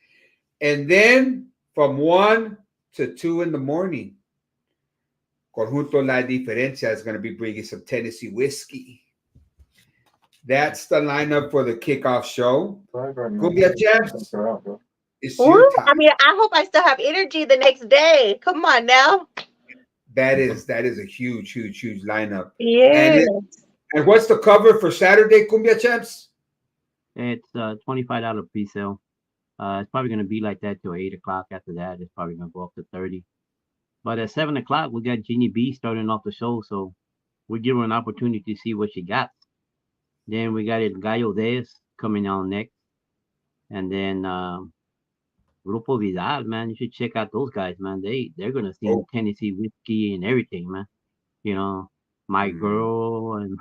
And then from 1 to 2 in the morning, Conjunto La Diferencia is going to be bringing some Tennessee whiskey. That's the lineup for the kickoff show. Cumbia Champs, it's your time. I mean, I hope I still have energy the next day. Come on now. That is a huge lineup. Yeah. And what's the cover for Saturday, Cumbia Champs? It's $25 pre-sale. It's probably going to be like that till 8 o'clock. After that, it's probably going to go up to 30. But at 7 o'clock, we got Jenny B starting off the show, so we'll give her an opportunity to see what she got. Then we got El Gallo Dez coming on next. And then Grupo Vidal, man, you should check out those guys, man. They're going to sing Tennessee whiskey and everything, man. My Girl, and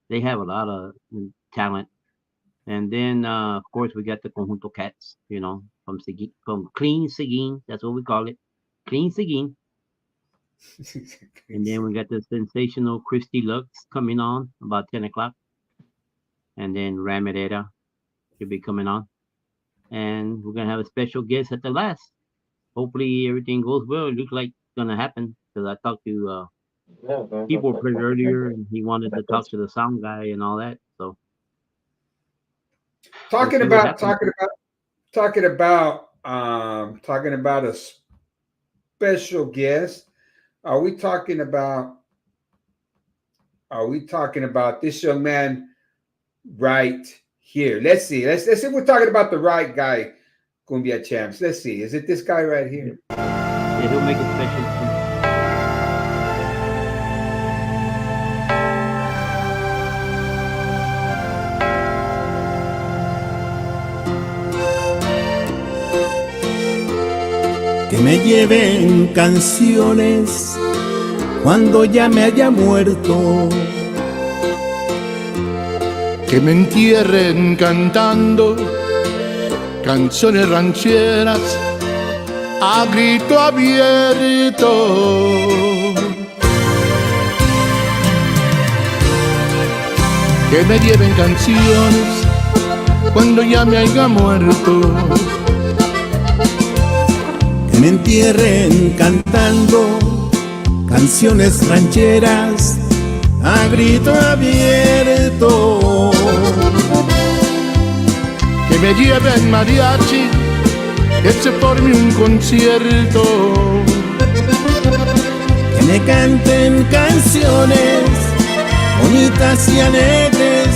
they have a lot of talent. And then, of course, we got the Conjunto Cats, from Clean Seguin. That's what we call it. Clean Seguin. And then we got the sensational Christy Lux coming on about 10 o'clock. And then Ramirera should be coming on. And we're going to have a special guest at the last. Hopefully everything goes well. It looks like it's going to happen, because I talked to people pretty earlier, and he wanted to talk to the sound guy and all that. So talking about a special guest. Are we talking about this young man right here? Let's see. Let's see if we're talking about the right guy, Cumbia Champs. Let's see. Is it this guy right here? Yeah, he'll make it special. Que me lleven canciones cuando ya me haya muerto. Que me entierren cantando canciones rancheras a grito abierto. Que me lleven canciones cuando ya me haya muerto. Que me entierren cantando canciones rancheras a grito abierto. Que me lleven mariachi, que se forme un concierto. Que me canten canciones bonitas y alegres,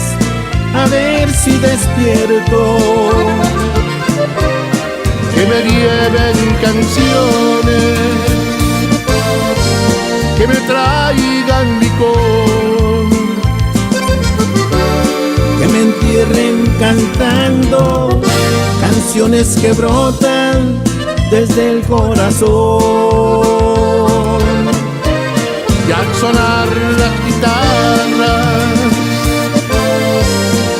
a ver si despierto. Que me lleven canciones, que me traigan licor. Que me entierren cantando canciones que brotan desde el corazón. Y al sonar las guitarras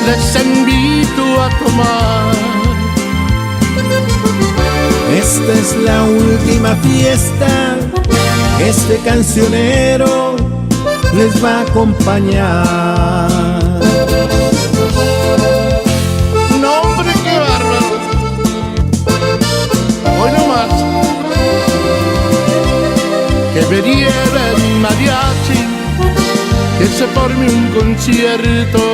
les invito a tomar. Esta es la última fiesta, este cancionero les va a acompañar. No, hombre, qué bárbaro. Hoy nomás que me lleven mariachi, que se forme un concierto,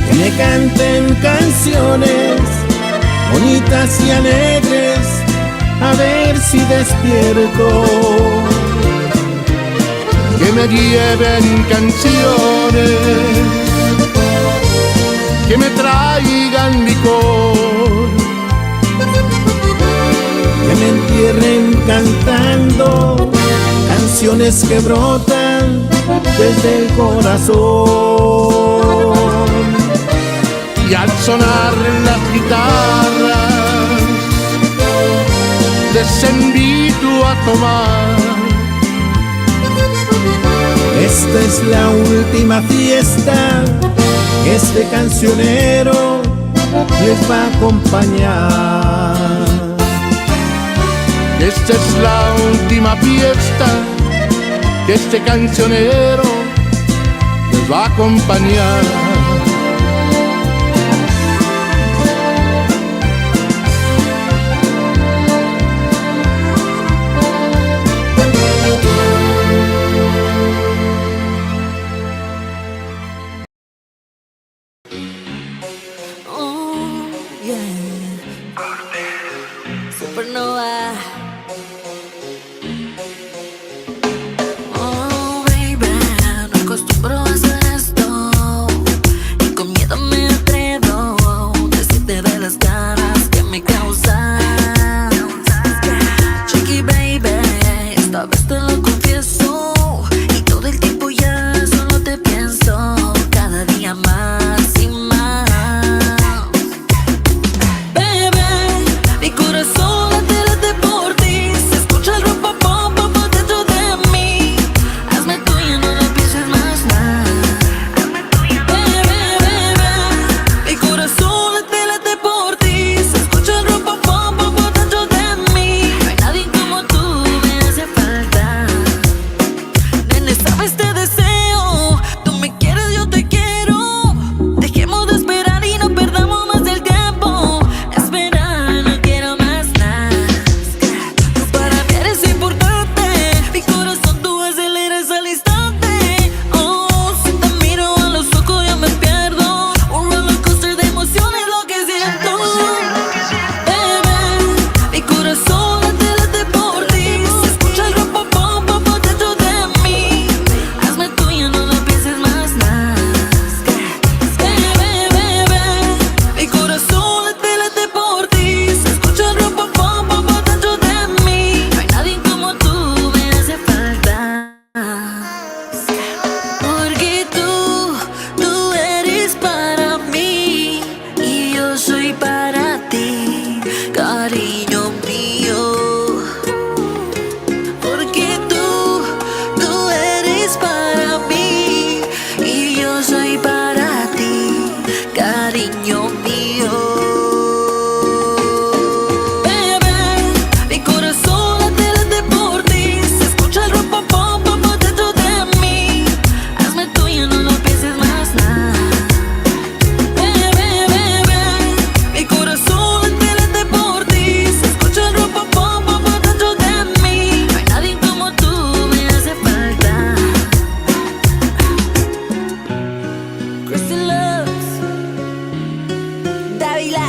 Que me canten canciones bonitas y alegres, a ver si despierto. que me lleven canciones, que me traigan licor, Que me entierren cantando canciones que brotan desde el corazón. y al sonar las guitarras les invito a tomar. Esta es la última fiesta, este cancionero les va a acompañar. Esta es la última fiesta que este cancionero les va a acompañar. Oh, yeah. Supernova. Oh, baby, no acostumbro a hacer esto y con miedo me atrevo a decirte de las ganas que me causan. Chiqui, baby, esta vez te lo confieso y todo el tiempo ya solo te pienso, cada día más y más. Bebé, mi corazón late por ti, se escucha el rum-pum-pum dentro de mí. Hazme tuya, no lo pienses más nada. Bebé, mi corazón late por ti, se escucha el rum-pum-pum dentro de mí. No hay nadie como tú, me hace falta. Nene, sabes, te deseo, tú me quieres, yo te quiero. Dejemos de esperar y no perdamos más el tiempo. Esperar, no quiero más nada. Tú para mí eres importante, mi corazón tú aceleras al instante. Oh, si te miro a los ojos ya me pierdo, un roller coaster de emociones lo que siento. Bebé, mi corazón late por ti, se escucha el rum-pum-pum dentro de mí. Hazme tuya, no lo pienses más nada. Bebé, mi corazón late por ti, se escucha el rum-pum-pum dentro de mí. No hay nadie como tú, me hace falta. Porque tú eres para mí y yo soy para ti, cariño mío. Porque tú eres para mí y yo soy para ti, cariño mío. Bebé, mi corazón late por ti, se escucha el rum-pum-pum dentro de mí. Hazme tuya, no lo pienses más nada. Bebé, mi corazón late por ti, se escucha el rum-pum-pum dentro de mí. No hay nadie como tú, me hace falta. Christy Loves, Dávila,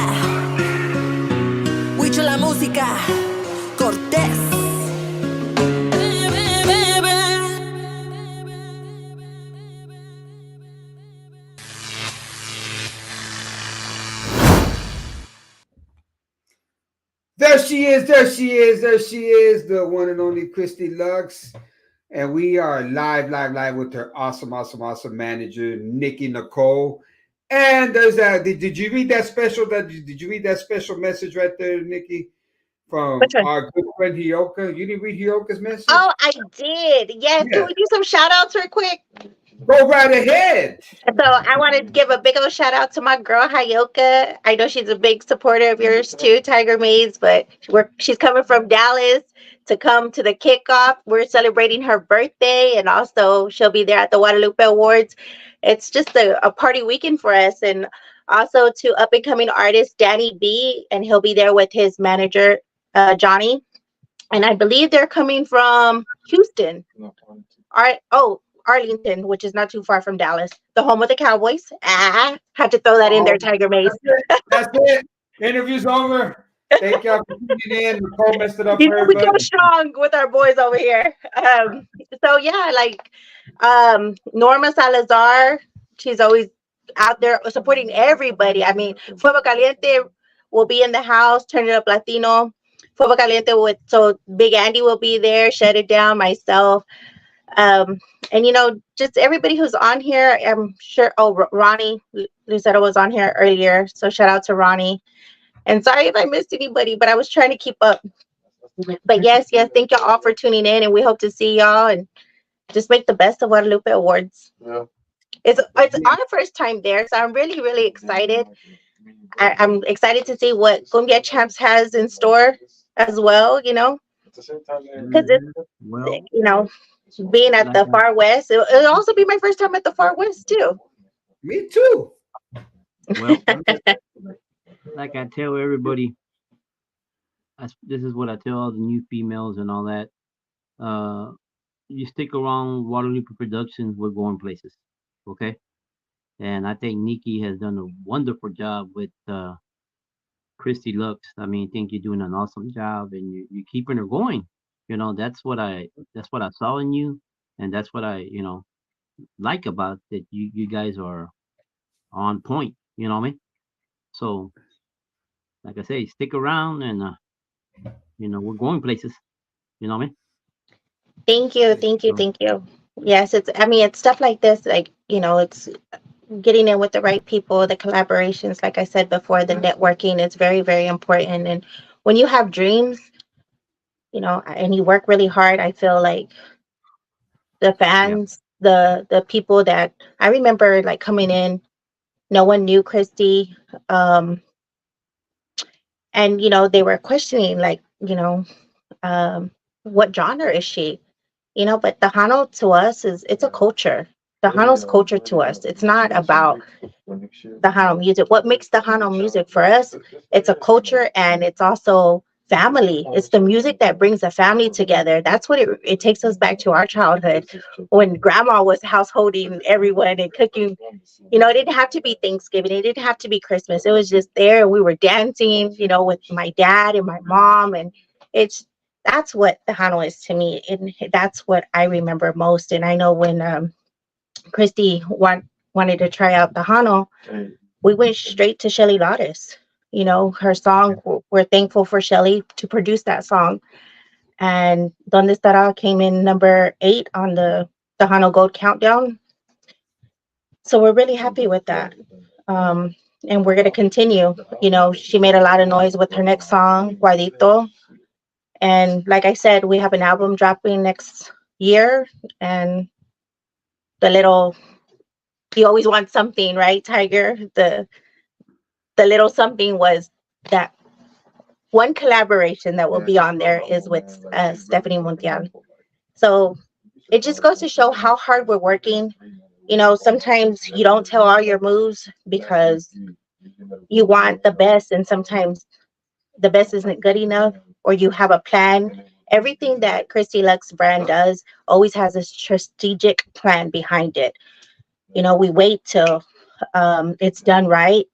Huicho la música, Cortés. There she is, there she is, there she is, the one and only Christy Lux. And we are live with her awesome manager, NICOLE. And there's that. Did you read that special? Did you read that special message right there, Nikki, from Which one? our good friend Hioka? You didn't read Hioka's message? Oh, I did. Yes. Yeah. Can we do some shout outs real quick? Go right ahead. So I want to give a big old shout out to my girl Hayoka. I know she's a big supporter of yours too, Tiger Maes, but she's coming from Dallas to come to the kickoff. We're celebrating her birthday, and also she'll be there at the Guadalupe Awards. It's just a party weekend for us, and also to up and coming artist Danny B, and he'll be there with his manager Johnny. And I believe they're coming from Houston. Arlington, which is not too far from Dallas, the home of the Cowboys. Had to throw that in there, Tiger Maes. That's it. Interview's over. Thank y'all for tuning in. Nicole messed it up You for know, we everybody. go strong with our boys over here. So yeah, like Norma Salazar, she's always out there supporting everybody. I mean, Fuego Caliente will be in the house, Turn It Up Latino. Fuego Caliente so Big Andy will be there, Shut It Down, myself. And you know, just everybody who's on here, I'm sure. Oh, Ronnie Lucero was on here earlier, so shout out to Ronnie. And sorry if I missed anybody, but I was trying to keep up. But yes, thank y'all all for tuning in, and we hope to see y'all and just make the best of Guadalupe Awards. Yeah. It's our first time there, so I'm really, really excited. I'm excited to see what Cumbia CHAMPZ has in store as well, you know, because it's, you know, being at the Far West, it'll also be my first time at the Far West too. Me too. Well, like I tell everybody, this is what I tell all the new females and all that. You stick around Guadalupe Productions, we're going places. Okay. And I think Nikki has done a wonderful job with Christy Lux. I mean, I think you're doing an awesome job, and you're keeping her going. You know, that's what I saw in you, and that's what I, you know, like about that. You guys are on point. You know what I mean? So, like I say, stick around, and you know, we're going places. You know what I mean? Thank you. Yes, it's stuff like this, like, you know, it's getting in with the right people, the collaborations, like I said before, the networking is very, very important. And when you have dreams, you know, and you work really hard, I feel like the fans, the people that I remember, like, coming in, no one knew Christy. And, you know, they were questioning, like, you know, what genre is she? You know, but Tejano to us it's a culture. Tejano's culture to us. It's not about Tejano music. What makes Tejano music for us? It's a culture, and it's also family. It's the music that brings the family together. That's what it takes us back to our childhood when grandma was householding everyone and cooking. You know, it didn't have to be Thanksgiving. It didn't have to be Christmas. It was just there. We were dancing, you know, with my dad and my mom, and that's what Tejano is to me, and that's what I remember most. And I know when Christy wanted to try out Tejano, we went straight to Shelly Laudis. You know, her song. We're thankful for Shelly to produce that song. And Donde Estará came in number 8 on the Tejano Gold Countdown. So we're really happy with that. And we're going to continue. You know, she made a lot of noise with her next song, Guadito. And like I said, we have an album dropping next year. And you always want something, right, Tiger? The little something was that one collaboration that will be on there is with Stephanie Montiel. So it just goes to show how hard we're working. You know, sometimes you don't tell all your moves because you want the best, and sometimes the best isn't good enough, or you have a plan. Everything that Christy Lux brand does always has a strategic plan behind it. You know, we wait till it's done right.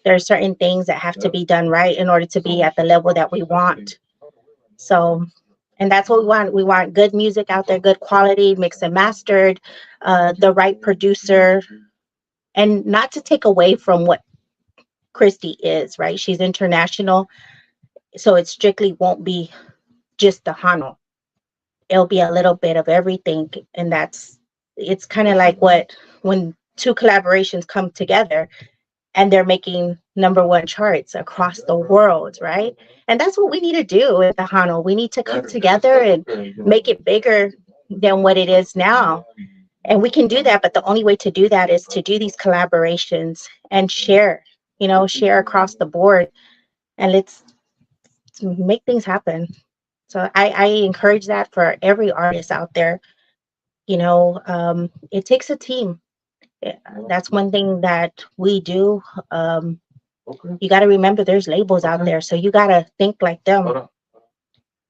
There are certain things that have to be done right in order to be at the level that we want. So, and that's what we want. We want good music out there, good quality, mixed and mastered, the right producer, and not to take away from what Christy is, right? She's international. So it strictly won't be just Tejano. It'll be a little bit of everything. And it's kind of like when two collaborations come together and they're making #1 charts across the world, right? And that's what we need to do with Tejano. We need to come together and make it bigger than what it is now. And we can do that, but the only way to do that is to do these collaborations and share, share across the board, and let's make things happen. So I encourage that for every artist out there. It takes a team. Eh, That's one thing that we do. Um, you got to remember there's labels out there, so you got to think like them.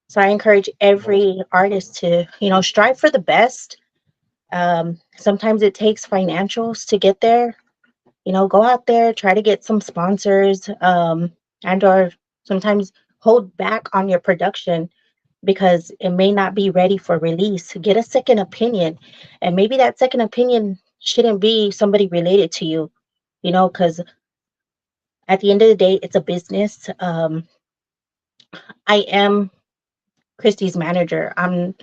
So I encourage every artist to, strive for the best. Sometimes it takes financials to get there. Go out there, try to get some sponsors, and or sometimes hold back on your production because it may not be ready for release. Get a second opinion, and maybe that second opinion shouldn't be somebody related to you, because at the end of the day, it's a business. I am Christy's manager. I'm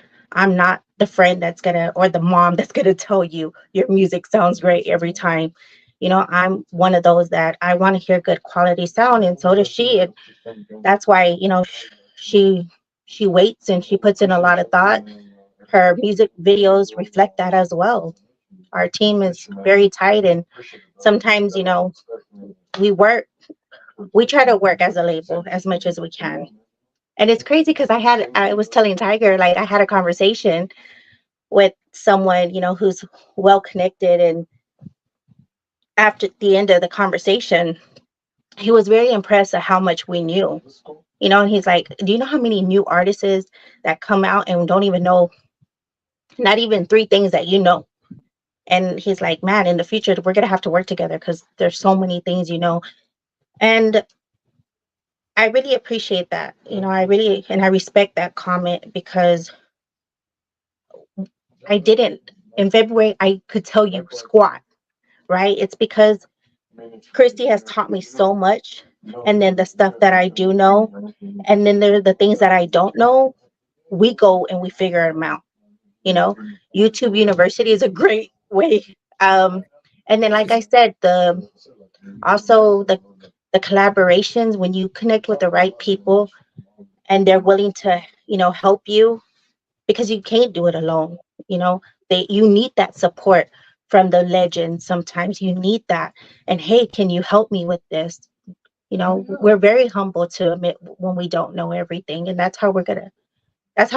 not the friend that's gonna or the mom that's gonna tell you your music sounds great every time. I'm one of those that I want to hear good quality sound, and so does she. And that's why, she she waits and she puts in a lot of thought. Her music videos reflect that as well. Our team is very tight, and sometimes, we try to work as a label as much as we can. And it's crazy because I was telling Tiger, like, I had a conversation with someone, who's well connected. And after the end of the conversation, he was very impressed at how much we knew. And he's like, do you know how many new artists that come out and don't even know, not even three things that you know? And he's like, man, in the future, we're going to have to work together because there's so many things, And I really appreciate that. And I respect that comment because I didn't, in February, I could tell you squat, right? It's because Christy has taught me so much. And then the stuff that I do know, and then there are the things that I don't know, we go and we figure them out. You know, YouTube University is a great way. And then, like I said, the collaborations, when you connect with the right people and they're willing to, help you, because you can't do it alone. You know, you need that support from the legends. Sometimes you need that. And hey, can you help me with this? We're very humble to admit when we don't know everything, and that's how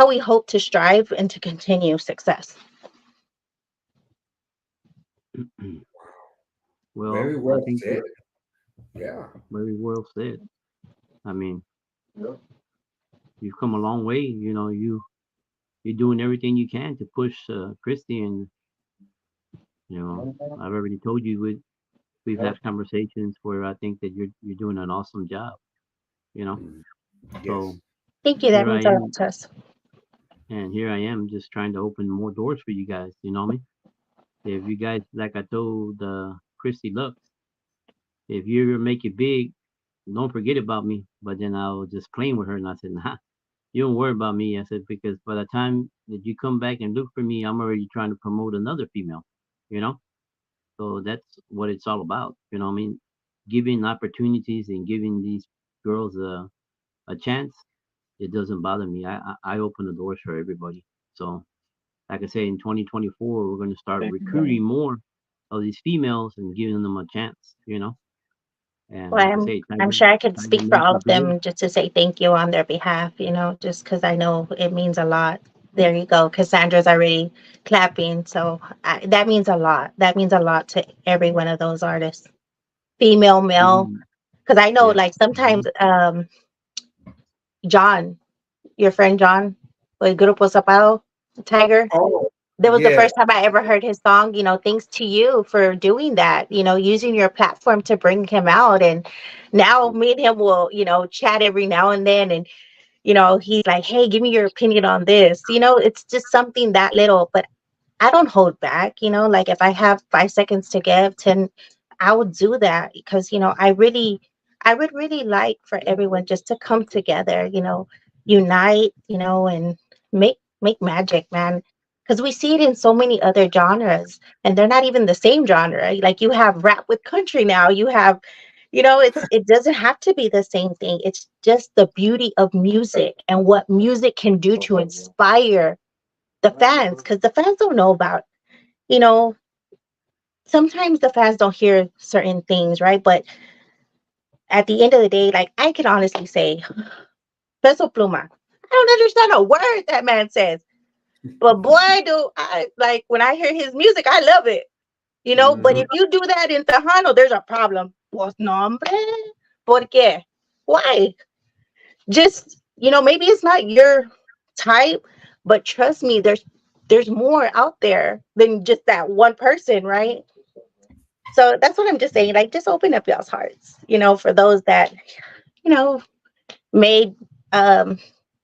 we hope to strive and to continue success. Well, Very I well think said. Yeah. very well said. I mean, you've come a long way. You're doing everything you can to push Christy, and I've already told you we've had conversations where I think that you're doing an awesome job. You know, Yes. so Thank you. That here I means a lot am, to us. and here I am just trying to open more doors for you guys. You know what I mean? If you guys, like I told Christy Lux, if you ever make it big, don't forget about me. But then I was just playing with her, and I said, nah, you don't worry about me. I said, because by the time that you come back and look for me, I'm already trying to promote another female, you know? So that's what it's all about. You know what I mean? Giving opportunities and giving these girls a chance, it doesn't bother me. I open the doors for everybody. So, like I say, in 2024, we're going to start recruiting more of these females and giving them a chance, And Well, like I I'm say, I'm sure I could Tiger speak for Maes all is of there. them just to say thank you on their behalf, just because I know it means a lot. There you go. Cassandra's already clapping. So that means a lot. That means a lot to every one of those artists, female, male. Mhm. Because I know, Yes. like, sometimes John, your friend John, with Grupo Zapao, Tiger, Oh, that was the yeah. first time I ever heard his song. Thanks to you for doing that, using your platform to bring him out. And now me and him will, chat every now and then. And, he's like, hey, give me your opinion on this. It's just something that little, but I don't hold back, like if I have 5 seconds to give, 10, I would do that because, I would really like for everyone just to come together, unite, and make magic, man. Because we see it in so many other genres and they're not even the same genre. Like you have rap with country now, you have, it doesn't have to be the same thing. It's just the beauty of music and what music can do to inspire the fans, because the fans don't know about, you know, sometimes the fans don't hear certain things, right? But at the end of the day, like I can honestly say, Peso Pluma. I don't understand a word that man says. But boy, do I like when I hear his music, I love it. You know, but Mhm. if you do that in Tejano, there's a problem. Pues no, hombre. ¿Por qué? Why? Just, maybe it's not your type, but trust me, there's more out there than just that one person, right? So that's what I'm just saying. Like, just open up y'all's hearts, for those that, you know, may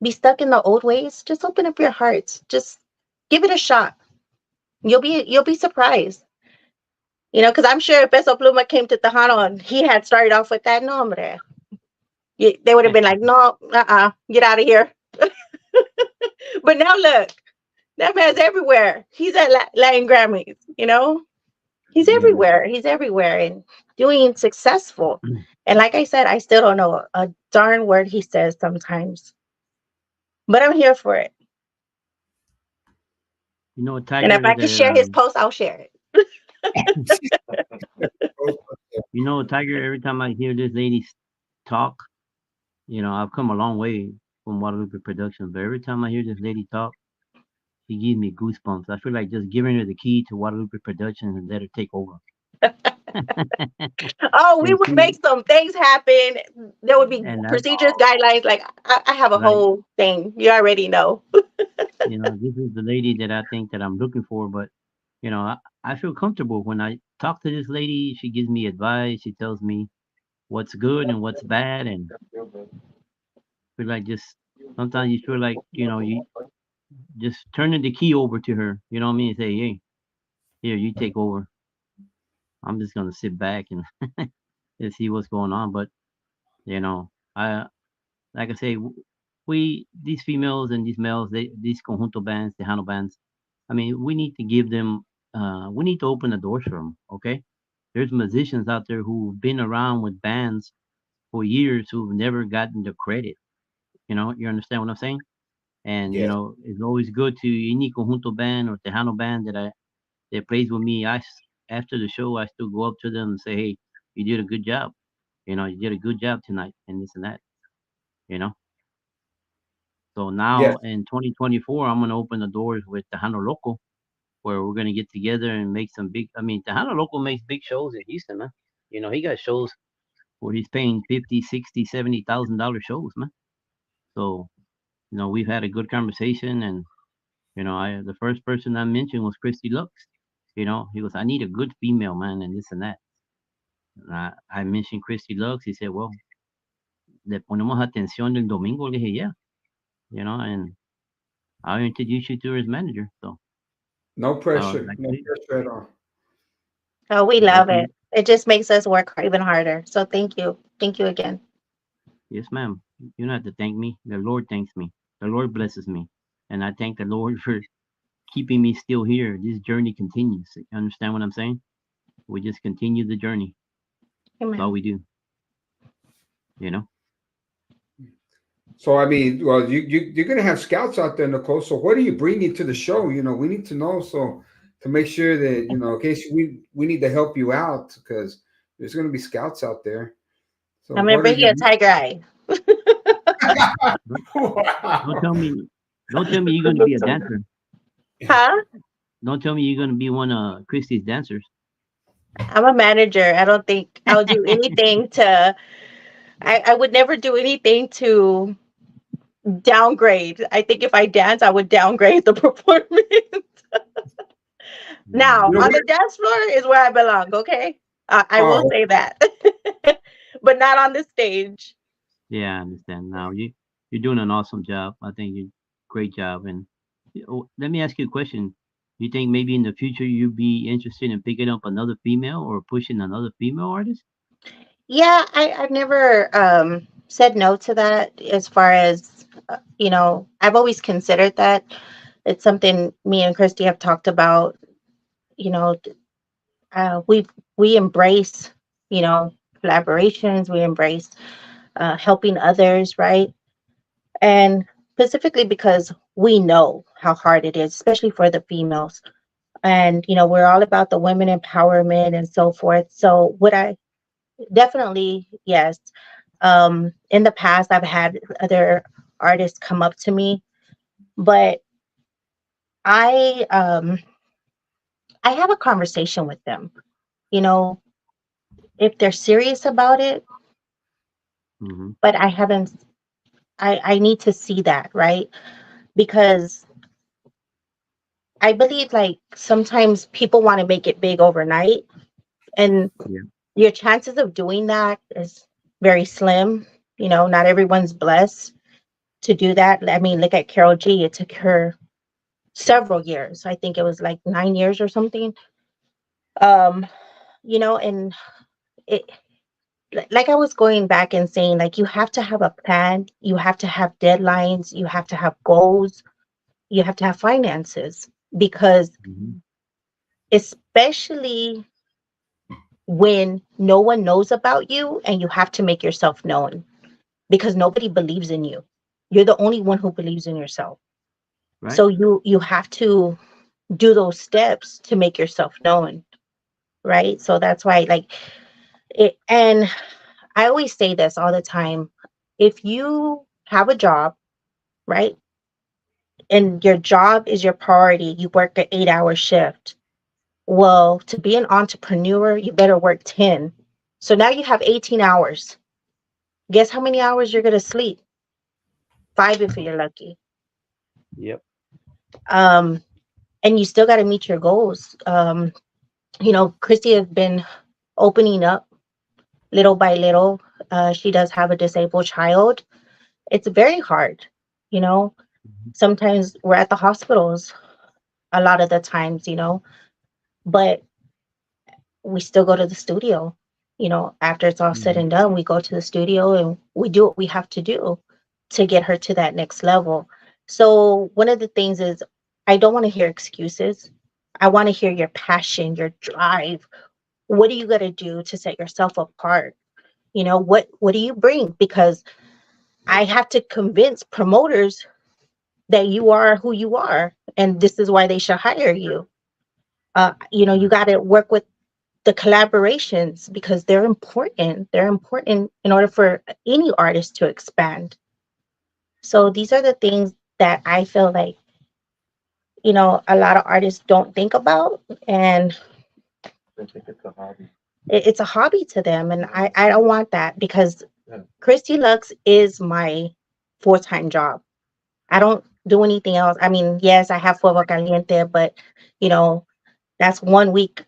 be stuck in the old ways. Just open up your hearts. Just give it a shot. You'll be surprised. Because I'm sure if Peso Pluma came to Tejano and he had started off with that nombre, they would have been like, no, get out of here. But now look, that man's everywhere. He's at Latin Grammys, He's Yeah. everywhere. He's everywhere and doing successful. And like I said, I still don't know a darn word he says sometimes. But I'm here for it. You know, And if Tiger, I can that share his post, I'll share it. you know, Tiger. Every time I hear this lady talk, I've come a long way from Guadalupe Productions. But every time I hear this lady talk, she gives me goosebumps. I feel like just giving her the key to Guadalupe Productions and let her take over. Oh, we And would she, make some things happen. There would be and that's procedures, guidelines. Like I have a like, whole thing. You already know. this is the lady that I think that I'm looking for. But I feel comfortable when I talk to this lady. She gives me advice. She tells me what's good and what's bad, and feel like just sometimes you feel like you just turning the key over to her. You know what I mean? Say, hey, here, you take over. I'm just gonna sit back and and see what's going on. But I like I say, we these females and these males, these conjunto bands, Tejano bands. I mean, we need to give them. We need to open the doors for them. Okay, there's musicians out there who've been around with bands for years who've never gotten the credit. You understand what I'm saying? And Yes. it's always good to any conjunto band or Tejano band that plays with me. After the show, I still go up to them and say, "Hey, you did a good job. You did a good job tonight, and this and that." You know. So Yes. now in 2024, I'm gonna open the doors with Tejano Loco, where we're gonna get together and make some big. I mean, Tejano Loco makes big shows in Houston, man. He got shows where he's paying 50, 60, $70,000 shows, man. So we've had a good conversation, and I the first person I mentioned was Christy Lux. He goes, I need a good female man, and this and that. And I mentioned Christy Lux. He said, well, le ponemos atención el domingo. Le dije, yeah, and I'll introduce you to his manager. So, No pressure. like I No said, pressure at all. Oh, we just love open. it. It just makes us work even harder. So thank you. Thank you again. Yes, ma'am. You don't have to thank me. The Lord thanks me. The Lord blesses me, and I thank the Lord for keeping me still here. This journey continues. You understand what I'm saying? We just continue the journey. That's all Amen. we do. You know. So I mean, well, you're gonna have scouts out there, Nicole. So what are you bringing to the show? We need to know so to make sure that in case we need to help you out because there's gonna be scouts out there. So I'm gonna what are bring you a you? tiger eye. Don't, don't Wow. tell me. Don't tell me you're going to be a dancer. Huh? Don't tell me you're going to be one of Christie's dancers. I'm a manager. I don't think I'll do anything to. I would never do anything to downgrade. I think if I dance, I would downgrade the performance. Yeah, Now, You know on what? the dance floor is where I belong, okay? I will Oh, say that. But not on the stage. yeah, I understand. Now you're doing an awesome job. I think you great job. And let me ask you a question. You think maybe in the future you'd be interested in picking up another female or pushing another female artist? Yeah, I've never said no to that as far as, I've always considered that. It's something me and Christy have talked about. You know, we embrace, you know, collaborations, we embrace helping others, right? And specifically because we know how hard it is, especially for the females. And, we're all about the women empowerment and so forth. So what I definitely, yes. In the past, I've had other artists come up to me, but I have a conversation with them. You know, if they're serious about it, Mm-hmm. but I haven't. I need to see that, right? Because I believe like sometimes people want to make it big overnight, and Yeah. your chances of doing that is very slim. Not everyone's blessed to do that. I mean, look at Carol G. It took her several years. I think it was like 9 years or something. Um, and it, like I was going back and saying, like, you have to have a plan, you have to have deadlines, you have to have goals, you have to have finances, because Mm-hmm. especially when no one knows about you and you have to make yourself known, because nobody believes in you. You're the only one who believes in yourself. Right. So you have to do those steps to make yourself known, right? So that's why, like, it. And I always say this all the time: if you have a job, right, and your job is your priority, you work an 8-hour shift. Well, to be an entrepreneur, you better work 10. So now you have 18 hours. Guess how many hours you're going to sleep? 5 if you're lucky. Yep. Um, and you still got to meet your goals. Christy has been opening up little by little. She does have a disabled child. It's very hard. You know, Sometimes we're at the hospitals a lot of the times, but we still go to the studio. After it's all said Mm-hmm. and done, we go to the studio and we do what we have to do to get her to that next level. So one of the things is, I don't want to hear excuses. I want to hear your passion, your drive. What are you going to do to set yourself apart? What do you bring? Because I have to convince promoters that you are who you are, and this is why they should hire you. You got to work with the collaborations, because they're important. They're important in order for any artist to expand. So these are the things that I feel like, a lot of artists don't think about, and it's a hobby to them. And I don't want that, because Christy Lux is my full-time job. I don't do anything else. I mean, yes, I have Fuego Caliente, but you know, that's 1 week,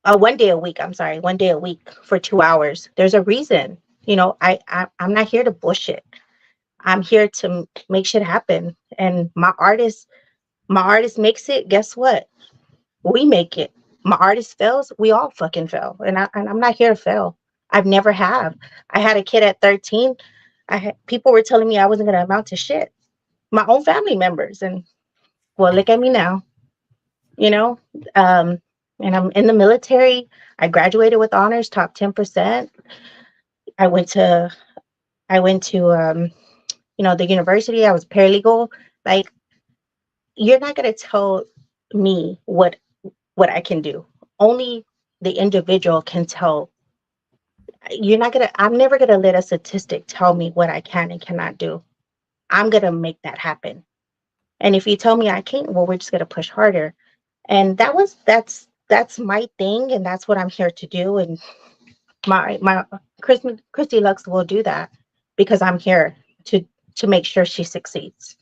1 day a week. I'm sorry, 1 day a week for 2 hours. There's a reason. I'm not here to bullshit. I'm here to make shit happen. And my artist makes it. Guess what? We make it. My artist fails. We all fucking fail. And I'm not here to fail. I've never have. I had a kid at 13. People were telling me I wasn't gonna amount to shit. My own family members, and well, look at me now. You know, um, and I'm in the military. I graduated with honors, top 10%. I went to the university. I was paralegal. Like, you're not gonna tell me what I can do. Only the individual can tell. I'm never gonna let a statistic tell me what I can and cannot do. I'm gonna make that happen. And if you tell me I can't, well, we're just gonna push harder. And that's my thing, and that's what I'm here to do. And my Christy Lux will do that, because I'm here to make sure she succeeds.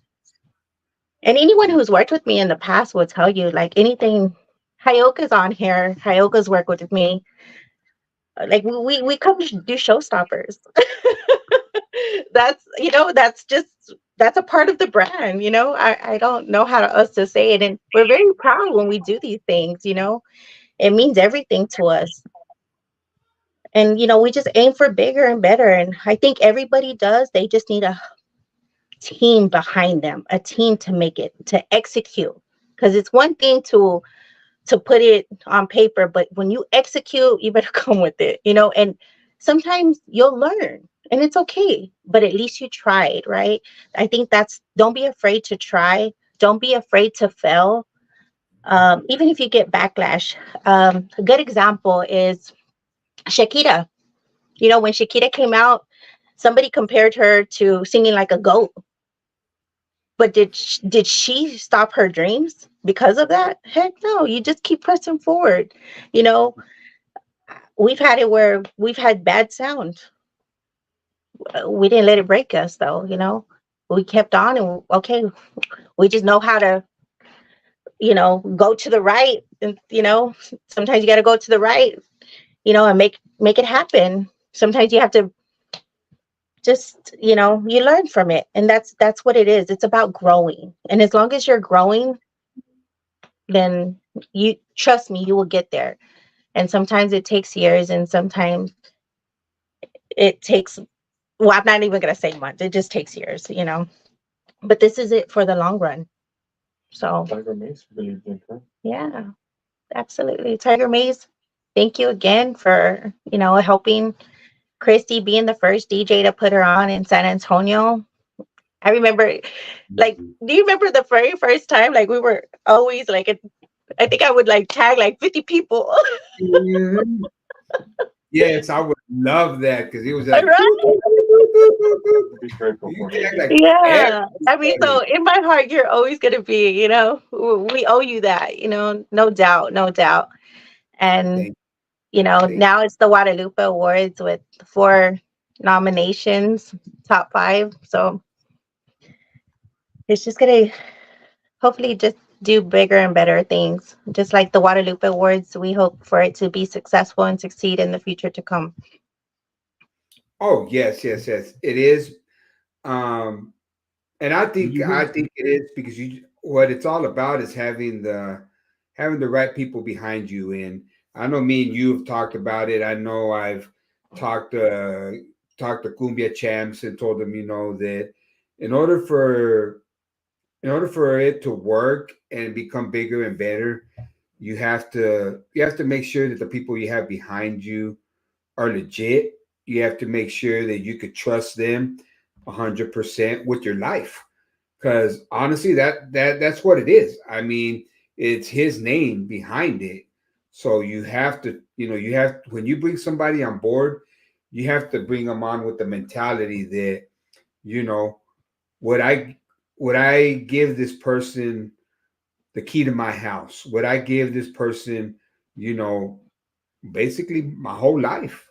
And anyone who's worked with me in the past will tell you, like, anything. Hayoka's on here. Hayoka's worked with me. Like, we come to do showstoppers. That's a part of the brand. I don't know how else to say it, and we're very proud when we do these things. It means everything to us. And we just aim for bigger and better, and I think everybody does. They just need a team behind them, a team to make it, to execute. Because it's one thing to put it on paper, but when you execute, you better come with it. And sometimes you'll learn, and it's okay, but at least you tried, right? I think don't be afraid to try. Don't be afraid to fail. even if you get backlash. A good example is Shakira. You know, when Shakira came out, somebody compared her to singing like a goat. But did she stop her dreams because of that? Heck no. You just keep pressing forward. You know, we've had it where we've had bad sound. We didn't let it break us, though. You know, we kept on, and okay, we just know how to, go to the right. And sometimes you got to go to the right, and make it happen. Sometimes you have to just, you learn from it, and that's what it is. It's about growing, and as long as you're growing, then you trust me, you will get there. And sometimes it takes years, and sometimes it takes, well, I'm not even going to say months. It just takes years. But this is it for the long run. So Tiger Maes believed in her. yeah, absolutely. Tiger Maes, thank you again for, helping Christy being the first DJ to put her on in San Antonio. I remember, like, do you remember the very first time? Like, we were always like, I think I would like tag like 50 people. Mhm. Yes, I would love that because he was like, Right? Be grateful you for tag her. like Yeah. I mean, everybody. so in my heart, you're always going to be, we owe you that, no doubt, no doubt. And, Thank you. now it's the Guadalupe Awards with 4 nominations, top 5. So it's just going to hopefully just do bigger and better things. Just like the Guadalupe Awards, we hope for it to be successful and succeed in the future to come. Oh yes, yes, yes. It is. Um, and I think it is because what it's all about is having the right people behind you. And I know me and you have talked about it. I know I've talked talked to Cumbia champs and told them, that in order for in order for it to work and become bigger and better, you have to make sure that the people you have behind you are legit. You have to make sure that you could trust them 100% with your life. Because honestly, that's what it is. I mean, it's his name behind it. So you have to, when you bring somebody on board, you have to bring them on with the mentality that, you know, would I would I give this person the key to my house? Would I give this person, you know, basically my whole life?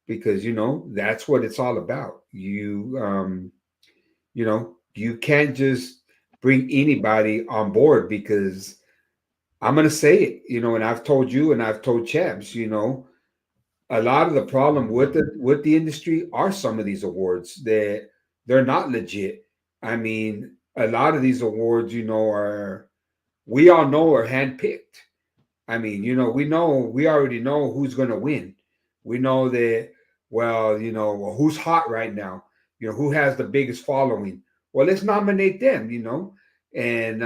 Because that's what it's all about. You can't just bring anybody on board because I'm gonna say it, and I've told you and I've told Champs, a lot of the problem with the industry are some of these awards that they're not legit. I mean, a lot of these awards, are we all know are handpicked. I mean, we already know who's going to win. We know that, well, who's hot right now, who has the biggest following. Well, let's nominate them, and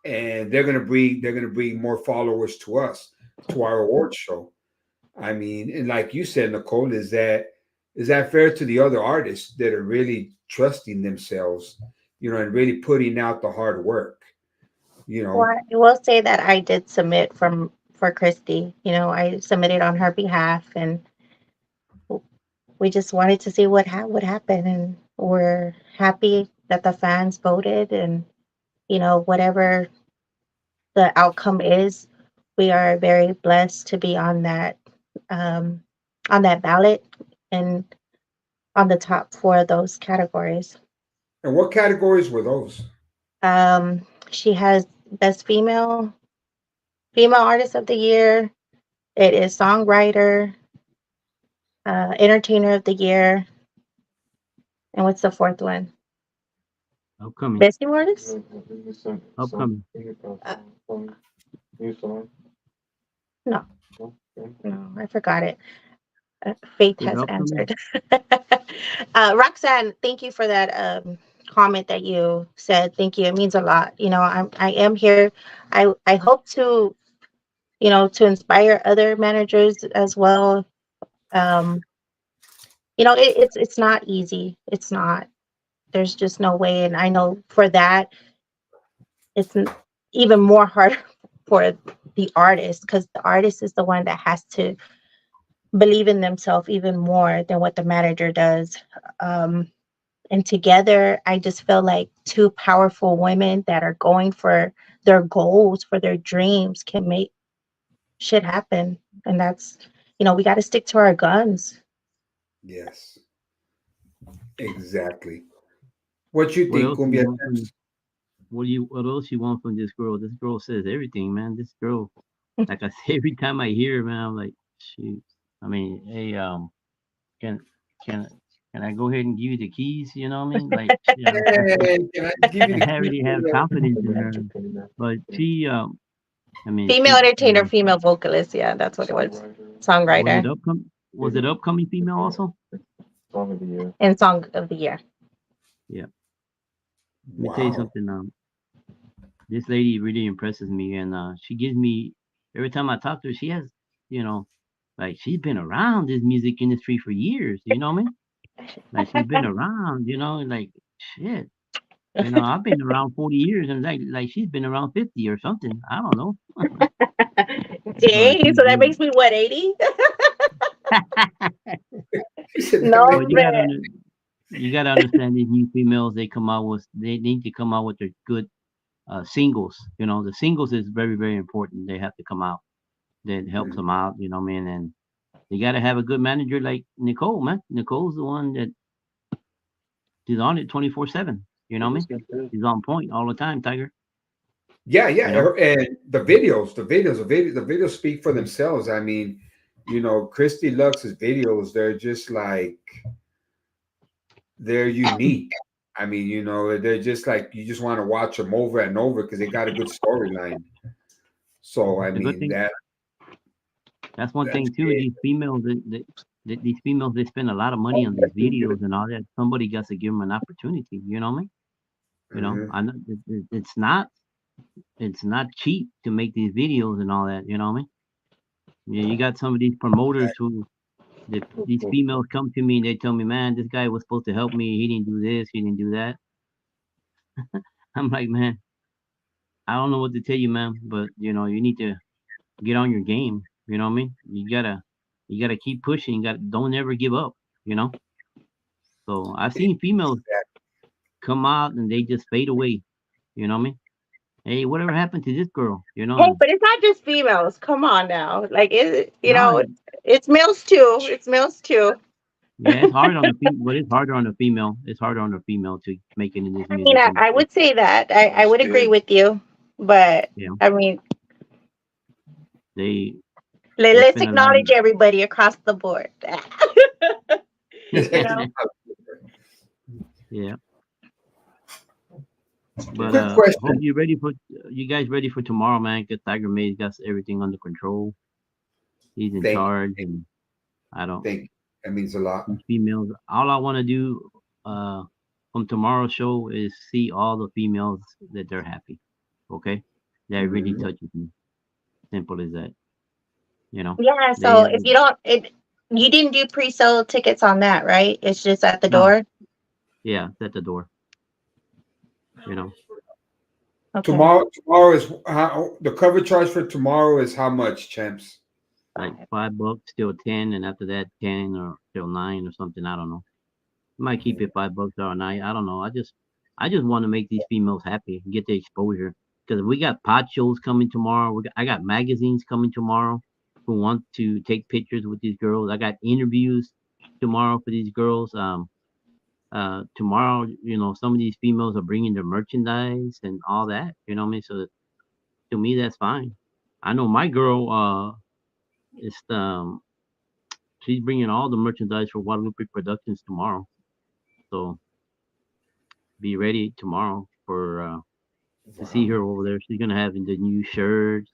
they're going to bring more followers to us, to our award show. I mean, and like you said, Nicole, is that fair to the other artists that are really trusting themselves, and really putting out the hard work, you Well, know? I will say that I did submit for Christy. I submitted on her behalf, and we just wanted to see what would happen, and we're happy that the fans voted, and whatever the outcome is, we are very blessed to be um, on that ballot and on the top 4 of those categories. And what categories were those? She has best female artist of the year. It is songwriter, entertainer of the year, and what's the 4th one? Upcoming. Best new artist? Upcoming. Uh, New song. no, Okay. no, I forgot it. Faith Is it has upcoming? answered. Roxanne, thank you for that comment that you said. Thank you. It means a lot. I am here. I hope to inspire other managers as well. Um, it's not easy. It's not. There's just no way. And I know for that, it's even more hard for the artist, because the artist is the one that has to believe in themselves even more than what the manager does. And together, I just feel like two powerful women that are going for their goals, for their dreams, can make shit happen. And that's, we got to stick to our guns. Yes, exactly. What you What think, else you Cumbia? want from what else you want from this girl? This girl says everything, man. This girl, like I say, every time I hear her, man, I'm like, shoot. I mean, hey, can can can I go ahead and give you the keys? You know what I mean? Like, yeah, Hey, can I give you the I keys already to have the confidence in her. But she, I mean, Female entertainer, female vocalist. Yeah, that's what it was. was it Songwriter upcoming? Was it upcoming female also? Song of the year. and song of the year. Yeah. Let me tell you Wow. something. This lady really impresses me, and she gives me every time I talk to her. She has, you know, like she's been around this music industry for years. You know what I mean? Like she's been around. You know, like shit. You know, I've been around 40 years, and like she's been around 50 or something. I don't know, but Dang, she's so that good. makes me what, 80? She said that No, makes But me. you gotta understand these new females. They need to come out with their good singles. You know, the singles is very very important. They have to come out. That helps Mhm. them out. You know what I mean? And you gotta have a good manager like Nicole, man. Nicole's the one that is on it 24/7. You know what I mean? She's on point all the time, Tiger. Yeah, You yeah, know? and the videos speak for themselves. I mean, Christy Lux's videos, they're just like they're unique. I mean, they're just like you just want to watch them over and over because they got a good storyline. So I The good mean thing that's one that's thing too. it. These females they spend a lot of money on these videos and all that. Somebody got to give them an opportunity. You know what I mean? You know, Hmm. I know it's not cheap to make these videos and all that. You know what I mean? Yeah, you got some of these promoters who these females come to me and they tell me, man, this guy was supposed to help me. He didn't do this. He didn't do that. I'm like, man, I don't know what to tell you, man, but you need to get on your game. You know what I mean? You gotta keep pushing. You got don't ever give up. You know. So I've seen females come out and they just fade away. You know what I mean? Hey, whatever happened to this girl? hey, but it's not just females. Come on now. Like, No, it's males too. It's males too. yeah, it's hard on the but it's harder on the female. It's harder on the female to make it in this I mean, music I industry. would say that. I would agree with you. But, You know, I mean, they they let's spend a lot of acknowledge everybody across the board. you know? yeah. But Quick hope question. you guys ready for tomorrow, man. Cause Tiger Maes got everything under control. He's in Thank charge, and I don't. thank that means a lot. These females. All I want to do from tomorrow's show is see all the females that they're happy. Okay, that really Mhm. touches me. Simple as that. You know, Yeah, they so if you didn't do pre-sale tickets on that, right? It's just at the no, door. yeah, it's at the door. You know, Okay. Tomorrow is the cover charge for tomorrow is how much, champs? like $5 till 10, and after that 10 or till 9 or something. I don't know. Might keep it $5 or 9. I don't know. I just want to make these females happy, get the exposure. Because we got pod shows coming tomorrow. I got magazines coming tomorrow who want to take pictures with these girls. I got interviews tomorrow for these girls. Tomorrow, some of these females are bringing their merchandise and all that. You know what I mean? So to me, that's fine. I know my girl. Is she's bringing all the merchandise for Guadalupe Productions tomorrow. So be ready tomorrow for to see her over there. She's gonna have the new shirts,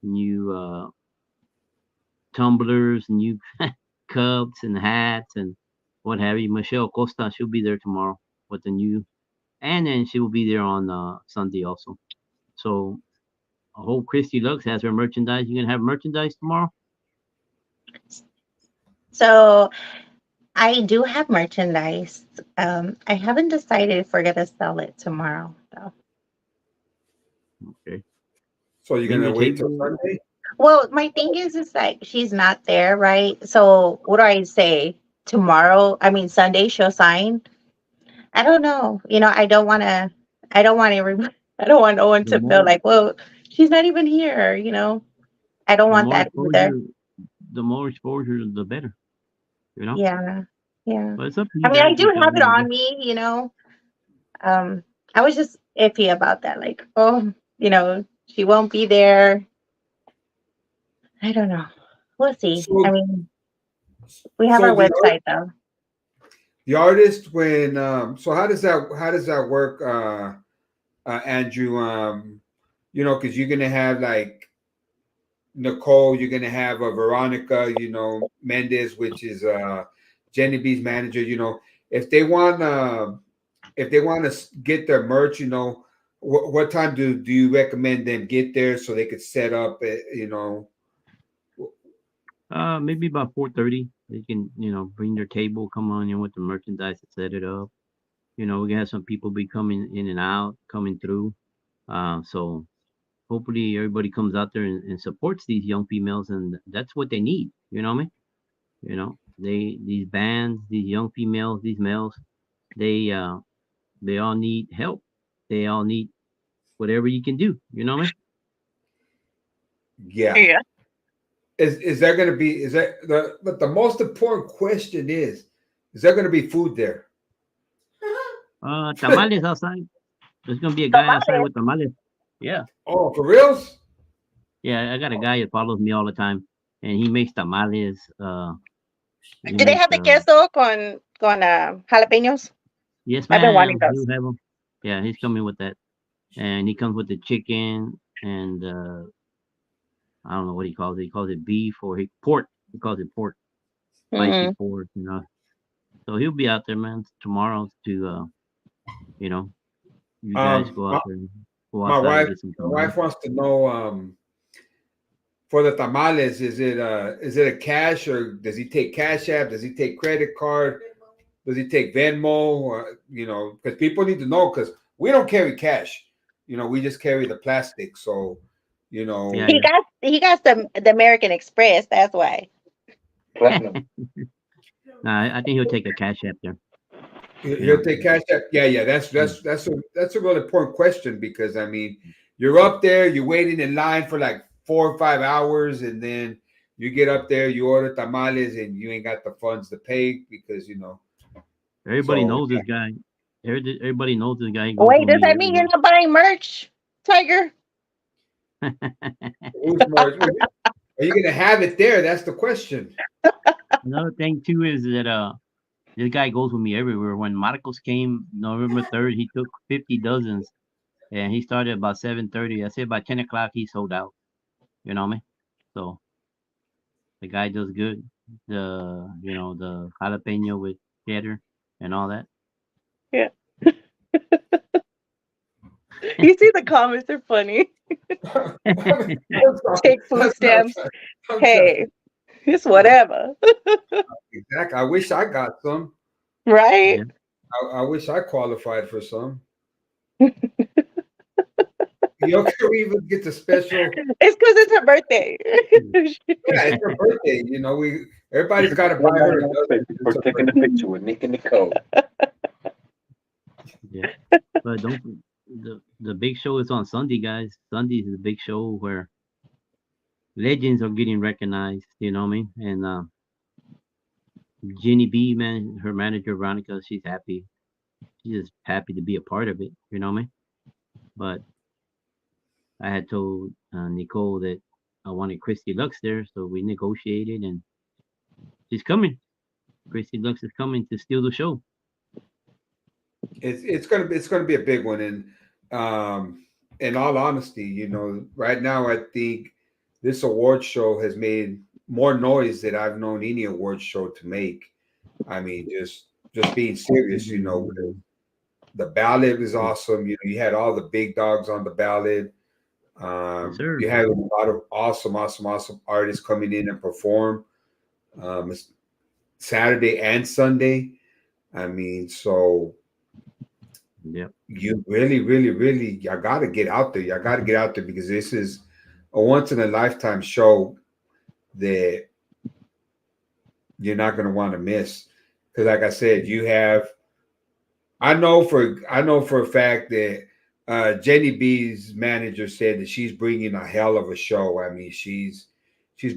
new tumblers, new cups and hats and what have you. Michelle Costa, she'll be there tomorrow with the new, and then she will be there on Sunday also. So I hope Christy Lux has her merchandise. You gonna have merchandise tomorrow? So I do have merchandise. I haven't decided if we're gonna sell it tomorrow, though. Okay. So you're Bring gonna your wait till table. Sunday? Well, my thing is like she's not there, right? So what do I say? Tomorrow, I mean Sunday, she'll sign. I don't know. I don't want to. I don't want everybody. I don't want no one The to feel more like, well, she's not even here. I don't the want more that either. exposure, the more exposure, the better. You know. Yeah, yeah. But it's up to I you mean, I guys do if y'all have it want to on go. me. Um, I was just iffy about that. Like, oh, she won't be there. I don't know. We'll see. So, I mean, we have so our website though. the artist when so how does that work, Andrew? Because you're gonna have like Nicole, you're gonna have a Veronica, Mendez, which is Jenny B's manager. If they want to get their merch, what time do you recommend them get there so they could set up? Maybe about 4:30. They can, bring their table, come on in with the merchandise and set it up. We can have some people be coming in and out, coming through. So hopefully everybody comes out there and supports these young females, and that's what they need. You know what I mean? These bands, these young females, these males, they all need help. They all need whatever you can do. You know what I mean? Yeah. Yeah. Is there going to be, is that but the most important question is there going to be food there? Tamales outside. There's gonna be a guy outside with tamales. Yeah, Oh, for reals? yeah. I got a guy that follows me all the time, and he makes tamales. He Do they makes have the queso con jalapenos? yes, I've been wanting ma'am. those. He'll have them. Yeah, he's coming with that, and he comes with the chicken and I don't know what he calls it. He calls it beef or pork. He calls it pork, spicy Mm. pork. So he'll be out there, man, tomorrow to you know, you guys Um, go my, out there and go my outside and wife, get some my tamales. wife wants to know, for the tamales, is it a cash, or does he take Cash App? Does he take credit card? Does he take Venmo? Or, because people need to know, because we don't carry cash. We just carry the plastic. So, Yeah, He got the American Express. That's why. Platinum. nah, I think he'll take a cash app there. he'll take Cash App. Yeah. That's a really important question, because I mean, you're up there, you're waiting in line for like 4 or 5 hours, and then you get up there, you order tamales, and you ain't got the funds to pay because Everybody So knows this guy. Everybody knows this guy. He goes Wait, with does me that mean you're everywhere. not buying merch, Tiger? who's more? Are you gonna have it there? That's the question. Another thing too is that this guy goes with me everywhere. When Marcos came November 3rd, he took 50 dozens, and he started about 7:30. I said by 10 o'clock he sold out. You know what I mean? So the guy does good. The jalapeno with cheddar and all that. Yeah. You see the comments are funny. Take food stamps. Hey, it's whatever. Exactly. I wish I got some. Right? Yeah. I wish I qualified for some. Can we even get the special? It's because it's her birthday. Yeah, it's her birthday. Everybody's got to buy her a dozen. For taking a picture with Nick and Nicole. Yeah. But don't the big show is on Sunday, guys. Sunday is the big show where legends are getting recognized. You know what I mean? And Jenny B, man, her manager Veronica, she's happy. She's just happy to be a part of it. You know what I mean? But I had told Nicole that I wanted Christy Lux there, so we negotiated, and she's coming. Christy Lux is coming to steal the show. It's gonna be a big one, and in all honesty, right now I think this award show has made more noise than I've known any award show to make. I mean, just being serious, the ballot was awesome. You had all the big dogs on the ballot. Yes, sir. You had a lot of awesome artists coming in and perform Saturday and Sunday. I mean, so Yep. You really, y'all got to get out there. Y'all got to get out there because this is a once in a lifetime show that you're not going to want to miss. Because, like I said, you have. I know for a fact that Jenny B's manager said that she's bringing a hell of a show. I mean, she's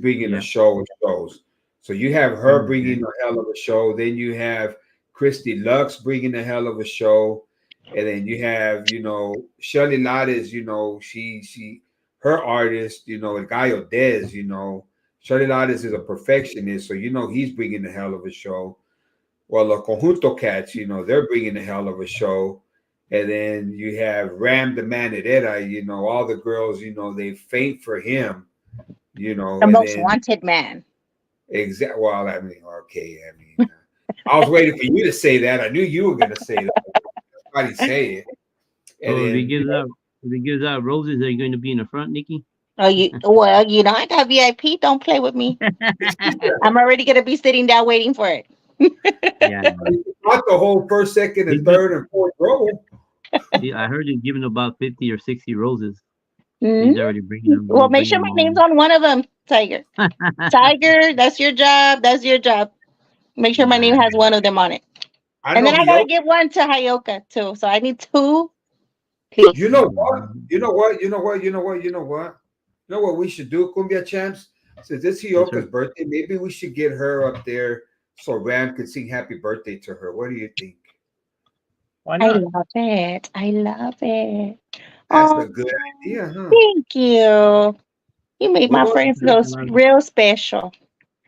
bringing a Yeah. show of shows. So you have her Mhm. bringing a hell of a show. Then you have Christy Lux bringing a hell of a show, and then you have Shelly Lattes. Her artist. El Gallo Dez. Shelly Lattes is a perfectionist, so he's bringing a hell of a show. Well, the Conjunto Cats, they're bringing a hell of a show. And then you have Ram the Manadera, all the girls, they faint for him, The and most then wanted man. well, I mean, okay, I was waiting for you to say that. I knew you were gonna say that. Somebody say it. And So then if he gives out roses, are you going to be in the front, Nikki? Oh, I got VIP. Don't play with me. I'm already gonna be sitting down waiting for it. Yeah. not the whole first, second, and third, and fourth row. I heard he's giving about 50 or 60 roses. Mhm. He's already bringing them. Well, He's make bringing sure them my all. name's on one of them, Tiger. Tiger, that's your job. That's your job. Make sure my name Nah. has one of them on it. I And know then I he. gotta give one to Hayoka too. So I need two. Please. You know what? You know what? You know what? You know what? You know what? You know what we should do, Cumbia Champs? Since it's Yes, sir. Hioka's birthday, maybe we should get her up there so Ram could sing happy birthday to her. What do you think? Why I not? love it. I love it. That's Oh, a good idea, huh? thank you. You made We're my going friend I can make feel a lot of, real special.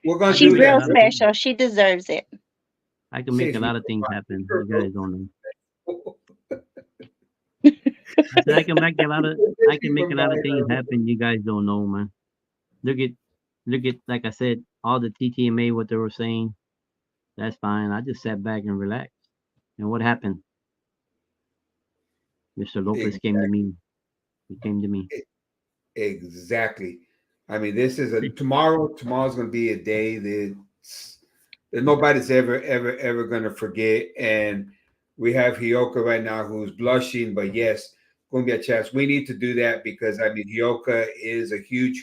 we're gonna I can She's do make a real that. lot of things. special. She deserves it. I can make Says a we lot of things happen. You guys don't know. go. I said I can make a lot of things happen. You guys don't know, man. Look at like I said, all the TTMA what they were saying. That's fine. I just sat back and relaxed. And what happened? Mr. Lopez came to me. He came to me. Exactly. I mean, this is a tomorrow. Tomorrow's going to be a day that nobody's ever going to forget. And we have Hioka right now who's blushing, but yes, Cumbia Chats, we need to do that because I mean, Hioka is a huge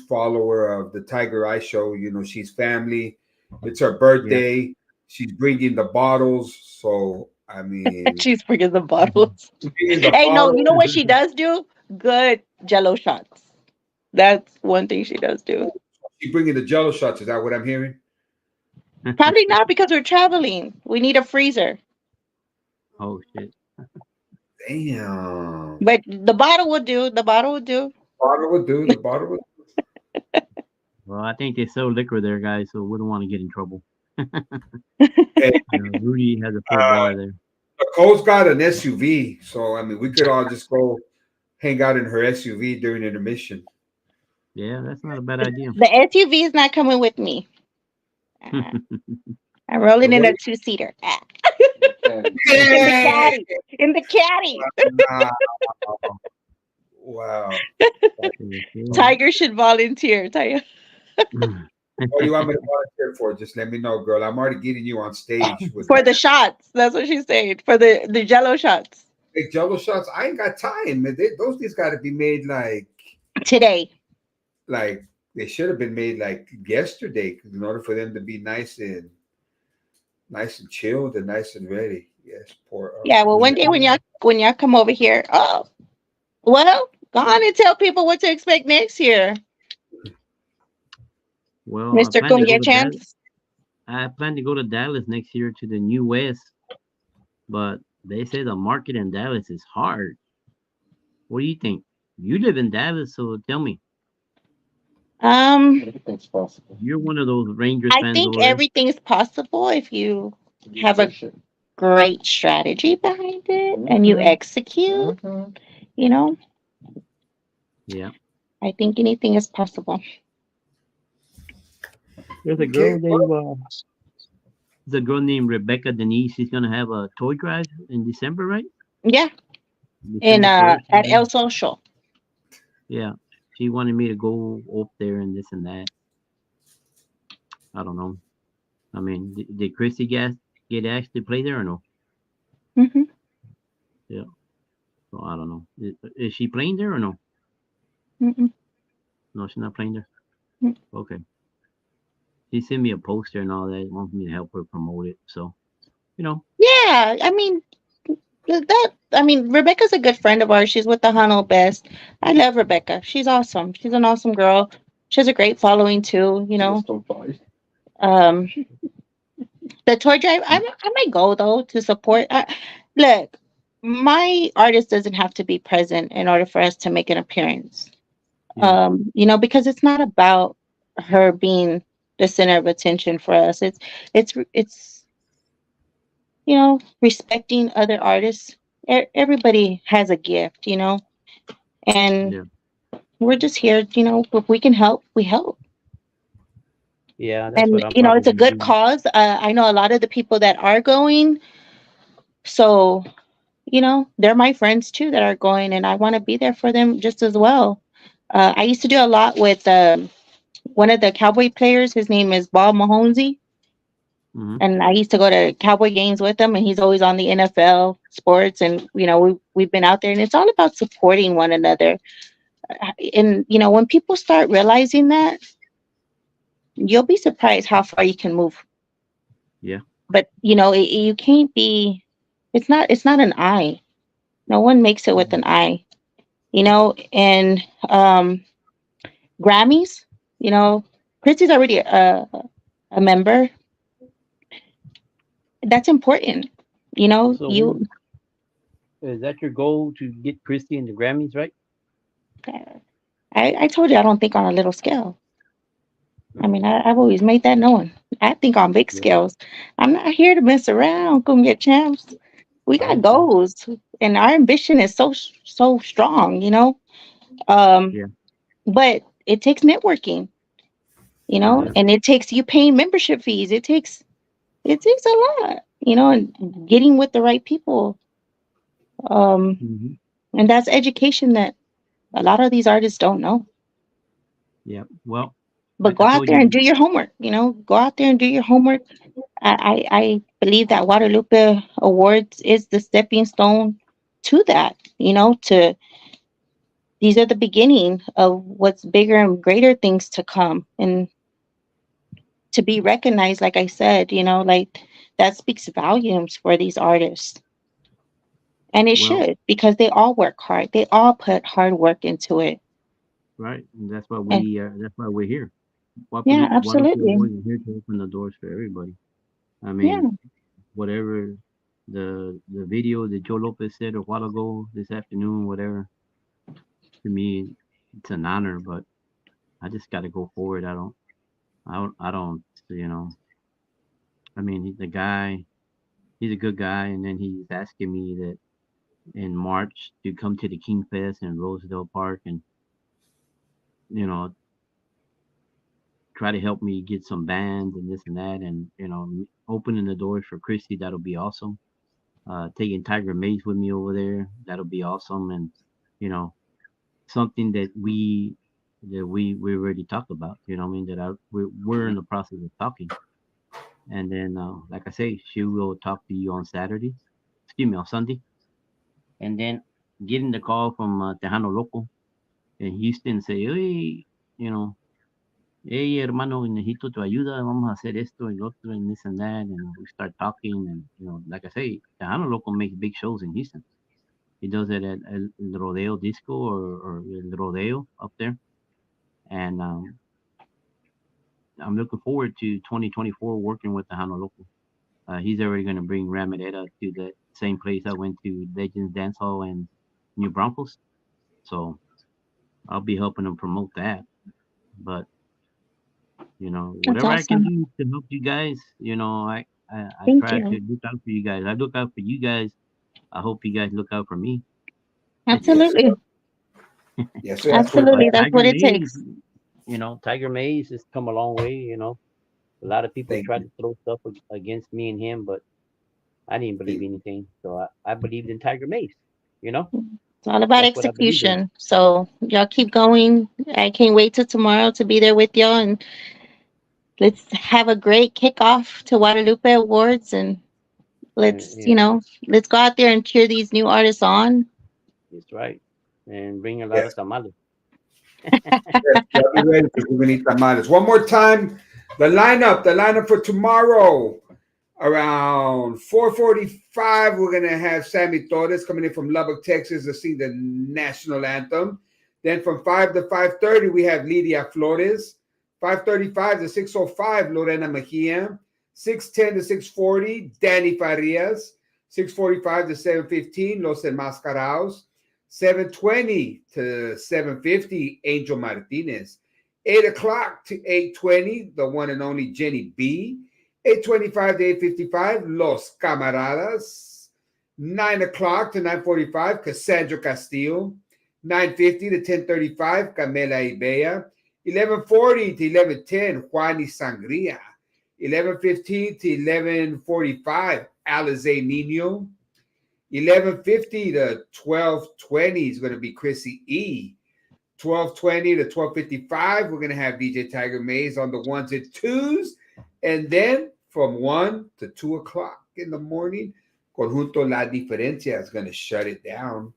follower of the Tiger Eye Show. She's family. It's her Yeah. birthday. She's bringing the bottles. So I mean, She's bringing the bottles. bringing the Hey, no, you know bottles. what she does do? Good Jello shots. That's one thing she does do. She's bringing the Jello shots. Is that what I'm hearing? Probably not because we're traveling. We need a freezer. Oh shit. Damn. But the bottle would do. The bottle would do. Bottle would do. The bottle would do. Well, I think they sell liquor there, guys, so we don't want to get in trouble. Hey, Rudy has a full bar there. Nicole's got an SUV, so I mean, we could all just go hang out in her SUV during intermission. Yeah, that's not a bad idea. The SUV is not coming with me. I'm rolling in a two-seater. In the caddy. In the caddy. Wow. Tiger should volunteer. Tiger. What do you want me to volunteer for? Just let me know, girl. I'm already getting you on stage with For the shots. That's what she's saying. For the Jello shots. big Jello shots. I ain't got time. Those things got to be made Today. like they should have been made like yesterday in order for them to be nice and chilled and nice and ready. Yes, poor. Yeah, well, one day when y'all come over here, well, go on and tell people what to expect next year. Well, Mr. Cumbia Champs. I plan to go to Dallas next year to the New West, but they say the market in Dallas is hard. What do you think? You live in Dallas, so tell me. Everything's possible. You're one of those Rangers I fans think over there. everything's possible if you have a great strategy behind it and you execute, you know. Yeah. I think anything is possible. There's a girl named Rebecca Denise. She's gonna have a toy drive in December, right? Yeah. December 1st, At El Social. yeah. She wanted me to go up there and this and that. I don't know. I mean, did Christy get asked to play there or no? Hmm. Yeah. So I don't know. Is she playing there or no? Mm-mm. No, she's not playing there. Mm. Okay. She sent me a poster and all that. Wants me to help her promote it. So you know. Yeah, I mean Rebecca's a good friend of ours. She's with the Hunnell Best. I love Rebecca. She's awesome. She's an awesome girl. She has a great following too. Um, the toy drive, I might go though to support. Look, my artist doesn't have to be present in order for us to make an appearance. Yeah. Because it's not about her being the center of attention for us. It's respecting other artists. Everybody has a gift, and Yeah. we're just here. If we can help, we help. Yeah. That's And what I'm probably it's a gonna good do. cause. I know a lot of the people that are going, so they're my friends too that are going, and I want to be there for them just as well. I used to do a lot with one of the Cowboy players. His name is Bob Mahoney, Hmm. and I used to go to Cowboy games with him, and he's always on the NFL sports, and we've been out there, and it's all about supporting one another. And when people start realizing that, you'll be surprised how far you can move. Yeah. But you can't be. It's not an eye. No one makes it with an eye. And Grammys. You know, Chrissy's already a member. That's important. So You. is that your goal to get Christy in the Grammys, right? I told you I don't think on a little scale. I mean, I've always made that known. I think on big Yeah. scales. I'm not here to mess around. Come get champs. We I got understand. goals, and our ambition is so strong. Um, Yeah. but it takes networking. Yeah. And it takes you paying membership fees. It takes a lot. And getting with the right people. Um, Hmm. and that's education that a lot of these artists don't know. Yeah. Well, But like go I out told there and you. do your homework. Go out there and do your homework. I believe that Guadalupe Awards is the stepping stone to that. To these are the beginning of what's bigger and greater things to come, and to be recognized, like I said, like that speaks volumes for these artists, and it Well, should, because they all work hard. They all put hard work into it, right. And that's why and that's why we're here. yeah, Guadalupe absolutely, Award is here to open the doors for everybody. I yeah, mean, whatever the video that Joe Lopez said a while ago this afternoon, whatever, to me, it's an honor. But I just got to go forward. I don't. You know. I mean, the guy, he's a good guy, and then he's asking me that in March to come to the King Fest in Rosedale Park, and you know, try to help me get some bands and this and that, and opening the doors for Christy. That'll be awesome. Taking Tiger Maes with me over there. That'll be awesome, and you know, something that we already talked about. You know, what I mean, we're in the process of talking, and then like I say, she will talk to you on Saturday. Excuse me, on Sunday, and then getting the call from Tejano Loco in Houston, say, hey, you know, hey, hermano, necesito tu ayuda, vamos a hacer esto y lo otro and this and that, and we start talking, and like I say, Tejano Loco makes big shows in Houston. He does it at El Rodeo Disco or El Rodeo up there. And I'm looking forward to 2024 working with the Honolulu. He's already going to bring Ramadetta to the same place I went to, Legends Dance Hall and New Braunfels. So I'll be helping him promote that. But, that's whatever I can awesome. do to help you guys, I Thank try to you. look out for you guys. I look out for you guys. I hope you guys look out for me. Yes, sir. Absolutely, Yes, sir. That's what But absolutely, that's Tiger what it Mays, takes. Tiger Mays has come a long way. A lot of people thank tried you. to throw stuff against me and him, but I didn't believe Thank anything. So I believed in Tiger Mays. You know, It's all about that's what I believe in. execution. So y'all keep going. I can't wait till tomorrow to be there with y'all, and let's have a great kickoff to Guadalupe Awards, and Let's, And let's go out there and cheer these new artists on. that's right. And bring a lot of Yes, tamales. yes, y'all be ready because we're gonna eat tamales. One more time, the lineup for tomorrow. Around 4:45, we're gonna have Sammy Torres coming in from Lubbock, Texas, to sing the national anthem. Then from 5 to 5:30, we have Lidia Flores. 5:35 to 6:05, Lorena Mejia. 6:10 to 6:40, Danny Farias. 6:45 to 7:15, Los Enmascarados. 7:20 to 7:50, Angel Martinez. 8 o'clock to 8:20, the one and only Jenny B. 8:25 to 8:55, Los Camaradas. 9 o'clock to 9:45, Cassandra Castillo. 9:50 to 10:35, Camela Ibea. 11:40 to 11:10, Juani Sangria. 11:15 to 11:45, Alize Nino. 11:50 to 12:20 is going to be Chrissy E. 12:20 to 12:55, we're going to have DJ Tiger Maes on the ones and twos. And then from 1 to 2 o'clock in the morning, Conjunto La Diferencia is going to shut it down.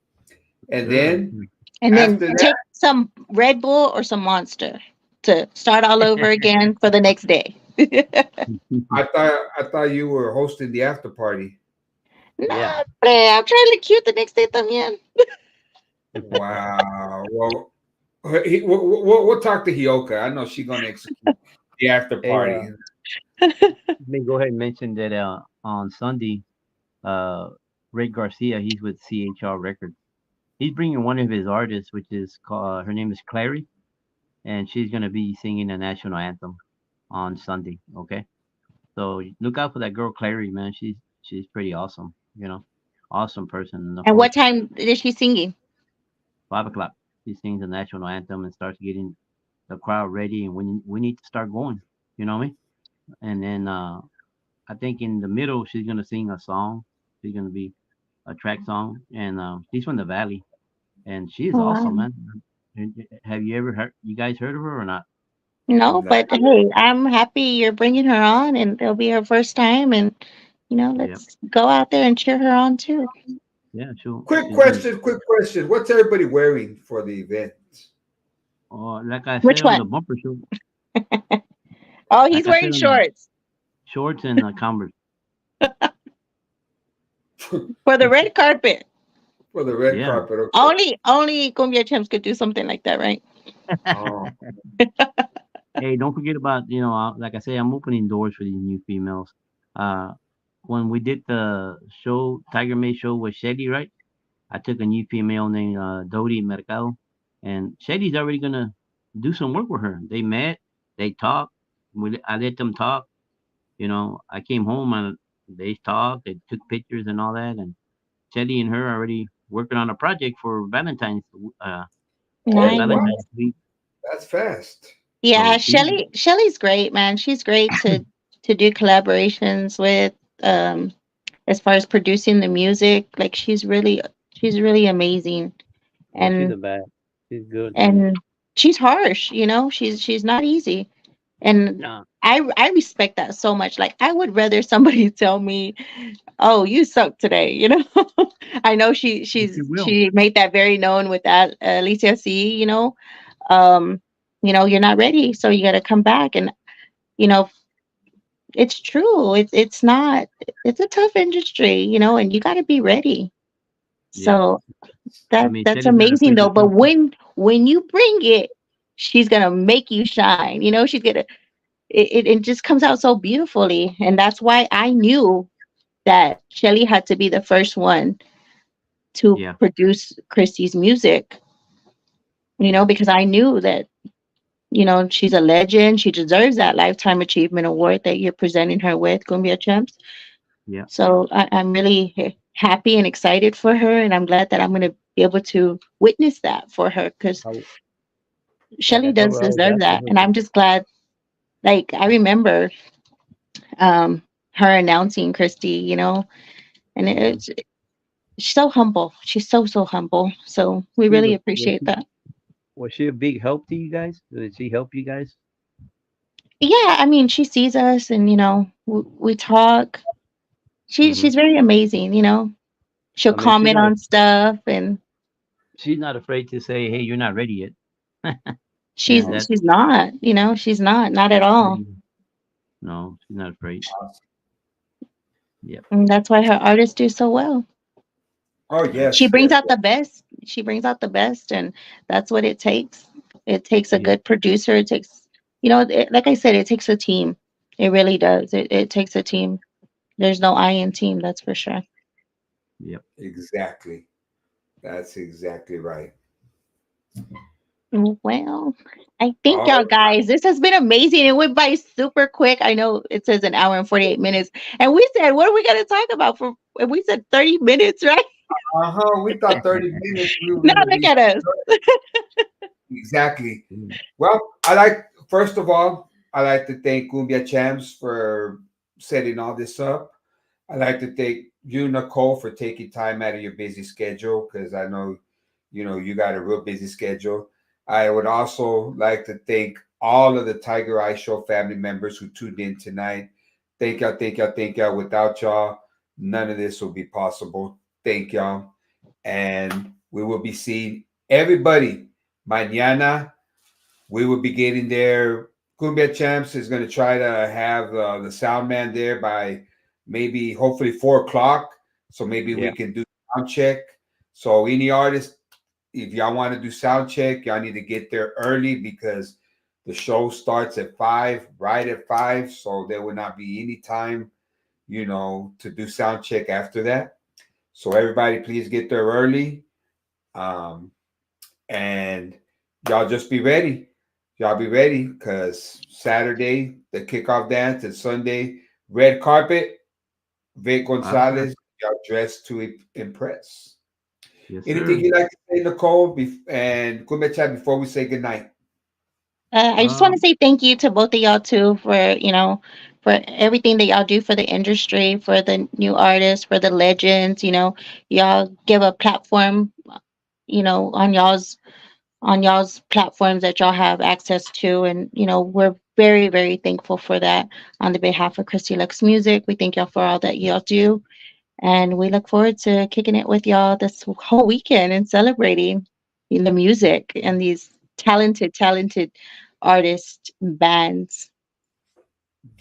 And then after take that, some Red Bull or some Monster to start all over again for the next day. I thought you were hosting the after party. Nah, I'm trying to look cute the next day también. Wow. Well, we'll talk to Hioka. I know she's going to execute the after party. Let me go ahead and mention that on Sunday, Ray Garcia, he's with CHR Records. He's bringing one of his artists, which is called, her name is Clary, and she's going to be singing the national anthem on Sunday. Okay, so look out for that girl Clary, man. She's pretty awesome. Awesome person. And what time is she singing? 5 o'clock. She sings the national anthem and starts getting the crowd ready, and we need to start going. You know what I mean? And then I think in the middle she's gonna sing a song. She's gonna be a track song, and she's from the Valley, and she is awesome, man. Have you ever heard? You guys heard of her or not? No, but hey, I'm happy you're bringing her on, and it'll be her first time, and let's go out there and cheer her on too. Yeah, sure. Quick question. What's everybody wearing for the event? Like I Which said on one? the bumper show. Oh, he's Like I wearing said shorts shorts and Converse. for the red carpet. For the red Yeah. carpet. Okay. Only Cumbia Champs could do something like that, right? Oh. Hey, don't forget about, like I say, I'm opening doors for these new females. When we did the show, Tiger Maes show with Shelly, right? I took a new female named Dodi Mercado, and Shelly's already gonna do some work with her. They met, they talked. I let them talk. I came home and they talked. They took pictures and all that, and Shelly and her are already working on a project for Valentine's. Nice. Valentine's week. That's fast. Yeah, So Shelly's great, man. She's great to do collaborations with. As far as producing the music, like she's really amazing, she's and a bad. She's good. and she's harsh. She's not easy, and Nah. I respect that so much. Like I would rather somebody tell me, "Oh, you suck today." I know she made that very known with that Alicia C. You're not ready, so you got to come back, and you know it's true. It's not. It's a tough industry, and you got to be ready. Yeah. So I mean, that's Shelly's got a amazing pretty though. But good. when you bring it, she's gonna make you shine. She's gonna it just comes out so beautifully, and that's why I knew that Shelly had to be the first one to Yeah. produce Christy's music. Because I knew that she's a legend. She deserves that Lifetime Achievement Award that you're presenting her with, Cumbia Champs. Yeah. So I'm really happy and excited for her, and I'm glad that I'm going to be able to witness that for her because Shelly Like I does told her, I was deserve that, asking her. and I'm just glad. Like I remember her announcing Christy, and it's she's so humble. She's so humble. So we really appreciate that. Was she a big help to you guys? Did she help you guys? Yeah, I mean, she sees us, and we talk. She's very amazing, you know. She'll I mean, comment on stuff, and she's not afraid to say, "Hey, you're not ready yet," she's and that's she's not, you know, she's not at all. pretty. No, she's not afraid. Yep. And that's why her artists do so well. Oh She yes, brings yes, out the best. She brings out the best, and that's what it takes. It takes a Yep. good producer. It takes, you know, like I said, it takes a team. It really does. It takes a team. There's no I in team, that's for sure. Yep. exactly. That's exactly right. Well, I think y'all All right. guys, this has been amazing. It went by super quick. I know it says an hour and 48 minutes. And we said, what are we going to talk about for, and we said 30 minutes, right? We thought 30 minutes we were Now gonna look be at us. exactly. Mm. Well, first of all, I like to thank Cumbia CHAMPZ for setting all this up. I like to thank you, Nicole, for taking time out of your busy schedule because I know, you got a real busy schedule. I would also like to thank all of the Tiger Eye Show family members who tuned in tonight. Thank y'all, thank y'all, thank y'all. Without y'all, none of this will be possible. Thank y'all. And we will be seeing everybody mañana. We will be getting there. Cumbia CHAMPZ is going to try to have the sound man there by maybe, hopefully, 4 o'clock. So maybe we Yeah. can do sound check. So any artist, if y'all want to do sound check, y'all need to get there early because the show starts at 5, right at 5. So there will not be any time, to do sound check after that. So everybody, please get there early. And y'all just be ready. Y'all be ready because Saturday, the kickoff dance, and Sunday, red carpet, Vic All right. Gonzalez, y'all dressed to impress. Yes, Anything sir. you'd like to say, Nicole, and Kumbia Chat before we say goodnight? I just want to say thank you to both of y'all too for, for everything that y'all do for the industry, for the new artists, for the legends, y'all give a platform, on y'all's platforms that y'all have access to. And, we're very, very thankful for that on the behalf of Christy Lux Music. We thank y'all for all that y'all do. And we look forward to kicking it with y'all this whole weekend and celebrating the music and these talented artist bands.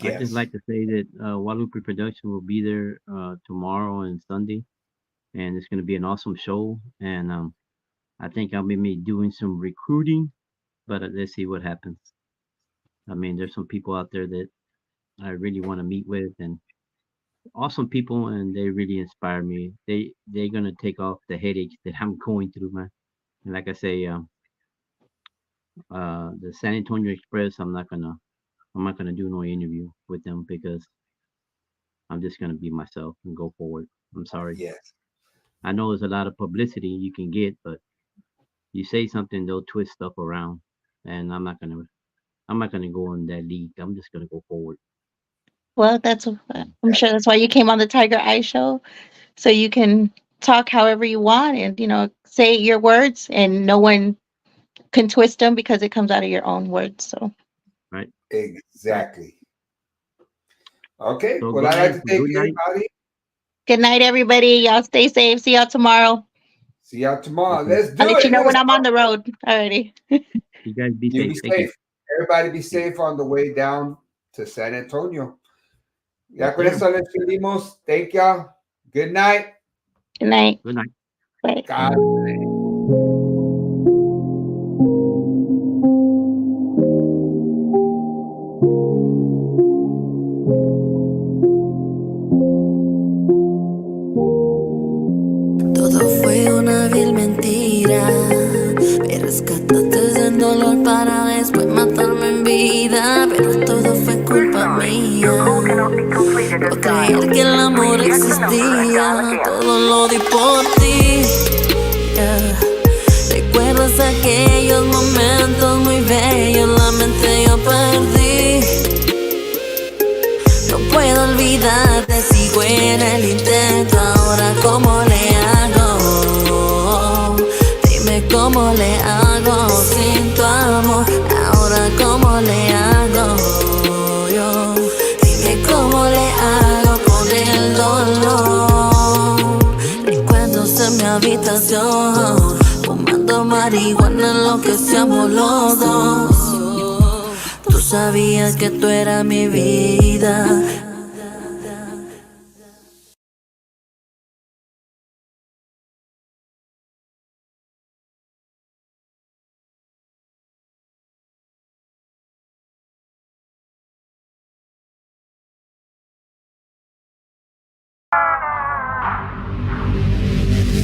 I'd just Yes. like to say that Guadalupe Production will be there tomorrow and Sunday, and it's going to be an awesome show. And I think I'll be doing some recruiting, but let's see what happens. I mean, there's some people out there that I really want to meet with, and awesome people, and they really inspire me. They're gonna take off the headaches that I'm going through, man. And like I say, the San Antonio Express, I'm not gonna do no interview with them because I'm just gonna be myself and go forward. I'm sorry. Yes. I know there's a lot of publicity you can get, but you say something, they'll twist stuff around, and I'm not gonna go in that league. I'm just gonna go forward. Well, I'm sure that's why you came on the Tiger Eye Show, so you can talk however you want and, say your words and no one can twist them because it comes out of your own words. So Right? Exactly. Okay. So Well, I'd like to thank good night. everybody. good night, everybody. Y'all stay safe. See y'all tomorrow. See y'all tomorrow. Okay. Let's do I'll let it. you know when Let's I'm on the road already. You guys be You safe. be Thank you. safe. Everybody be safe on the way down to San Antonio. Ya Yes, con sir. eso les pedimos. Thank y'all. Good night. Good night. Good night. Bye. God bless. Todo fue una vil mentira. Me rescataste del dolor para después matarme en vida. Pero todo fue culpa mía. Por creer que el amor existía. Todo lo di por ti. Yeah. ¿Recuerdas aquellos momentos muy bellos? La mente yo perdí. No puedo olvidarte, sigo en el intento. Ahora cómo le hago, dime cómo le hago sin tu amor. Ahora cómo le hago yo, dime cómo le hago con el dolor. habitación, fumando marihuana, enloquecíamos los dos. Tú sabías que tú eras mi vida.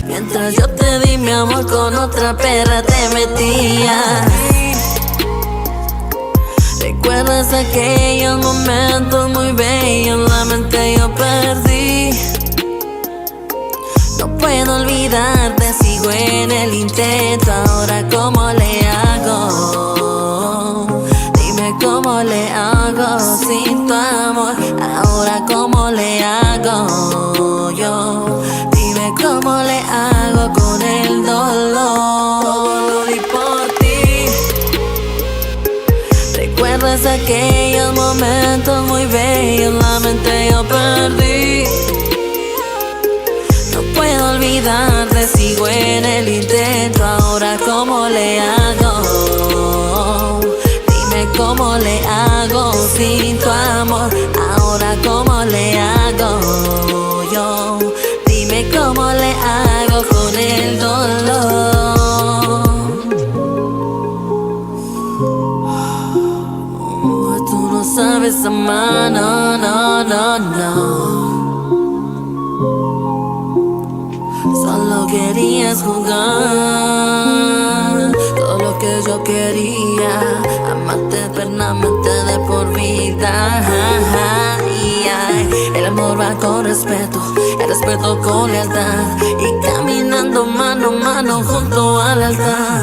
Mientras yo te di mi amor, con otra perra te metías. ¿Recuerdas aquellos momentos muy bellos? La mente yo perdí. No puedo olvidarte, sigo en el intento. Ahora cómo le hago, dime cómo le hago sin tu amor. Ahora cómo le hago yo, dime cómo le hago con el dolor. Todo lo di por ti. ¿Recuerdas aquellos momentos muy bellos? La mente yo perdí. No puedo olvidarte, sigo en el intento. Ahora cómo le hago, dime cómo le hago sin tu amor. Ahora cómo le hago yo, dime cómo le hago con el dolor. Tú no sabes amar, no, no, no, no. Solo querías jugar, todo lo que yo quería, amarte eternamente de por vida. El amor va con respeto, el respeto con lealtad, y caminando mano a mano junto al altar.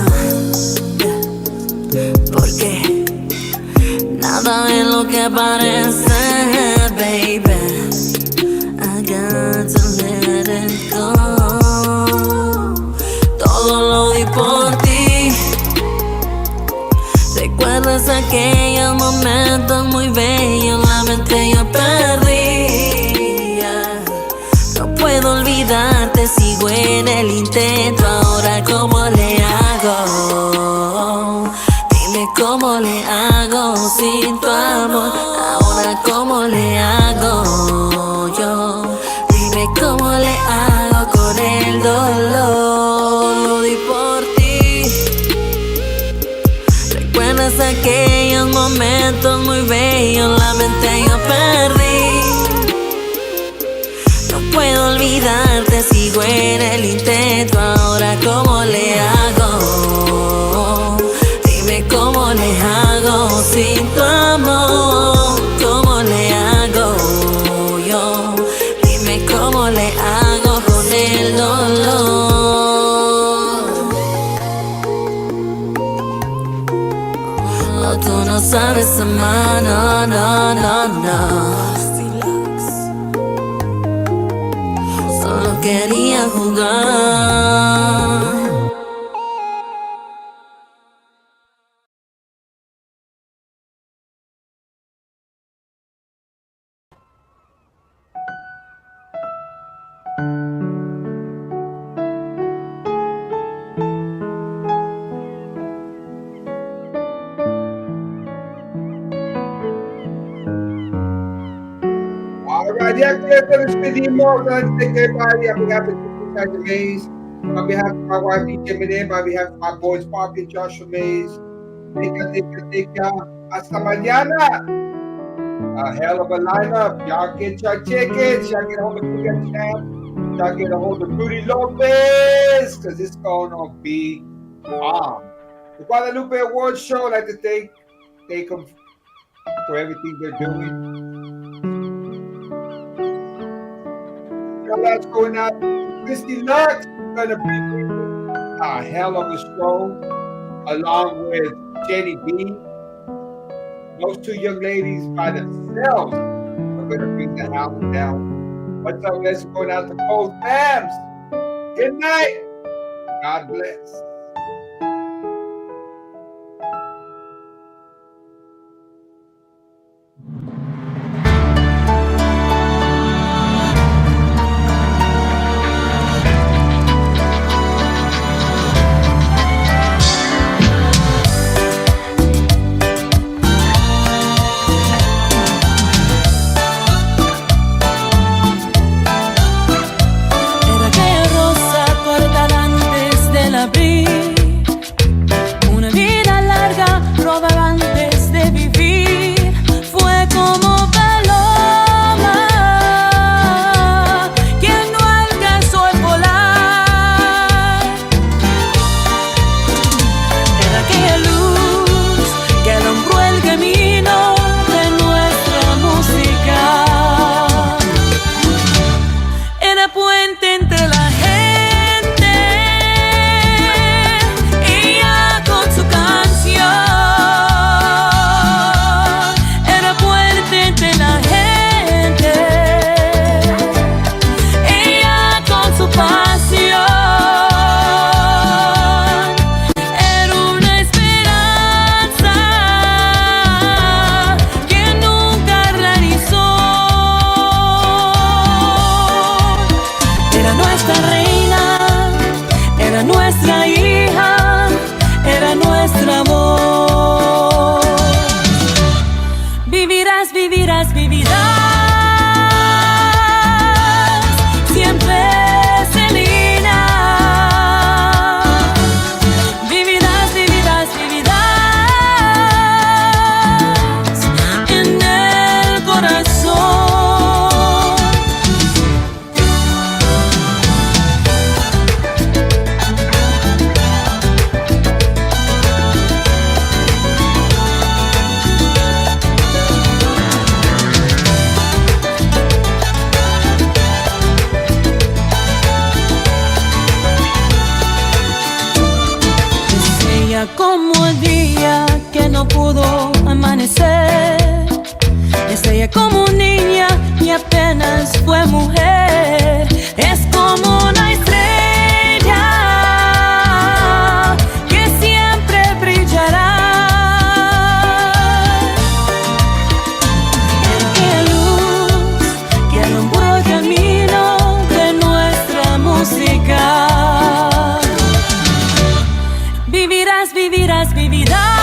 Porque nada es lo que parece, baby. I got to let it go. Todo lo di por ti. ¿Recuerdas aquellos momentos muy bellos? La mente yo perdí. No puedo olvidarte, sigo en el intento. Ahora cómo le hago, dime cómo le hago sin tu amor. Ahora cómo le hago yo, dime cómo le hago con el dolor. Lo di por ti. ¿Recuerdas aquellos momentos muy bellos? La mente yo perdí. No puedo olvidarte, sigo en el intento. Ahora cómo le hago, dime cómo le hago sin tu amor. ¿Cómo le hago yo? Dime cómo le hago con el dolor. No, tú no sabes amar, no, no, no, no. Solo quería jugar. All right, ya que nos despedimos, I'd like to thank everybody on behalf of Tiger Maes, on behalf of my wife, DJ Medem, on behalf of my boys, Poppy and Joshua Maes. Tika. Hasta mañana. A hell of a lineup. Y'all get your tickets. Y'all get a hold of KUMBIA Champ. Y'all get a hold of Rudy Lopez, because it's going to be on. The Guadalupe Awards Show, I'd like to thank them for everything they're doing. That's going out. Christy Lux is going to be a hell of a show, along with Jenny B. Those two young ladies by themselves are going to bring the house down. What's up? Let's go out to both fams. Good night. God bless. nuestra hija, era nuestra voz. Vivirás, vivirás, vivirás, siempre Celina. Vivirás, vivirás, vivirás en el corazón. Como el día que no pudo amanecer, es ella como niña y apenas fue mujer. Es como una estrella que siempre brillará. Qué luz que alumbró el camino de nuestra música. Vivirás, vivirás, vivirás.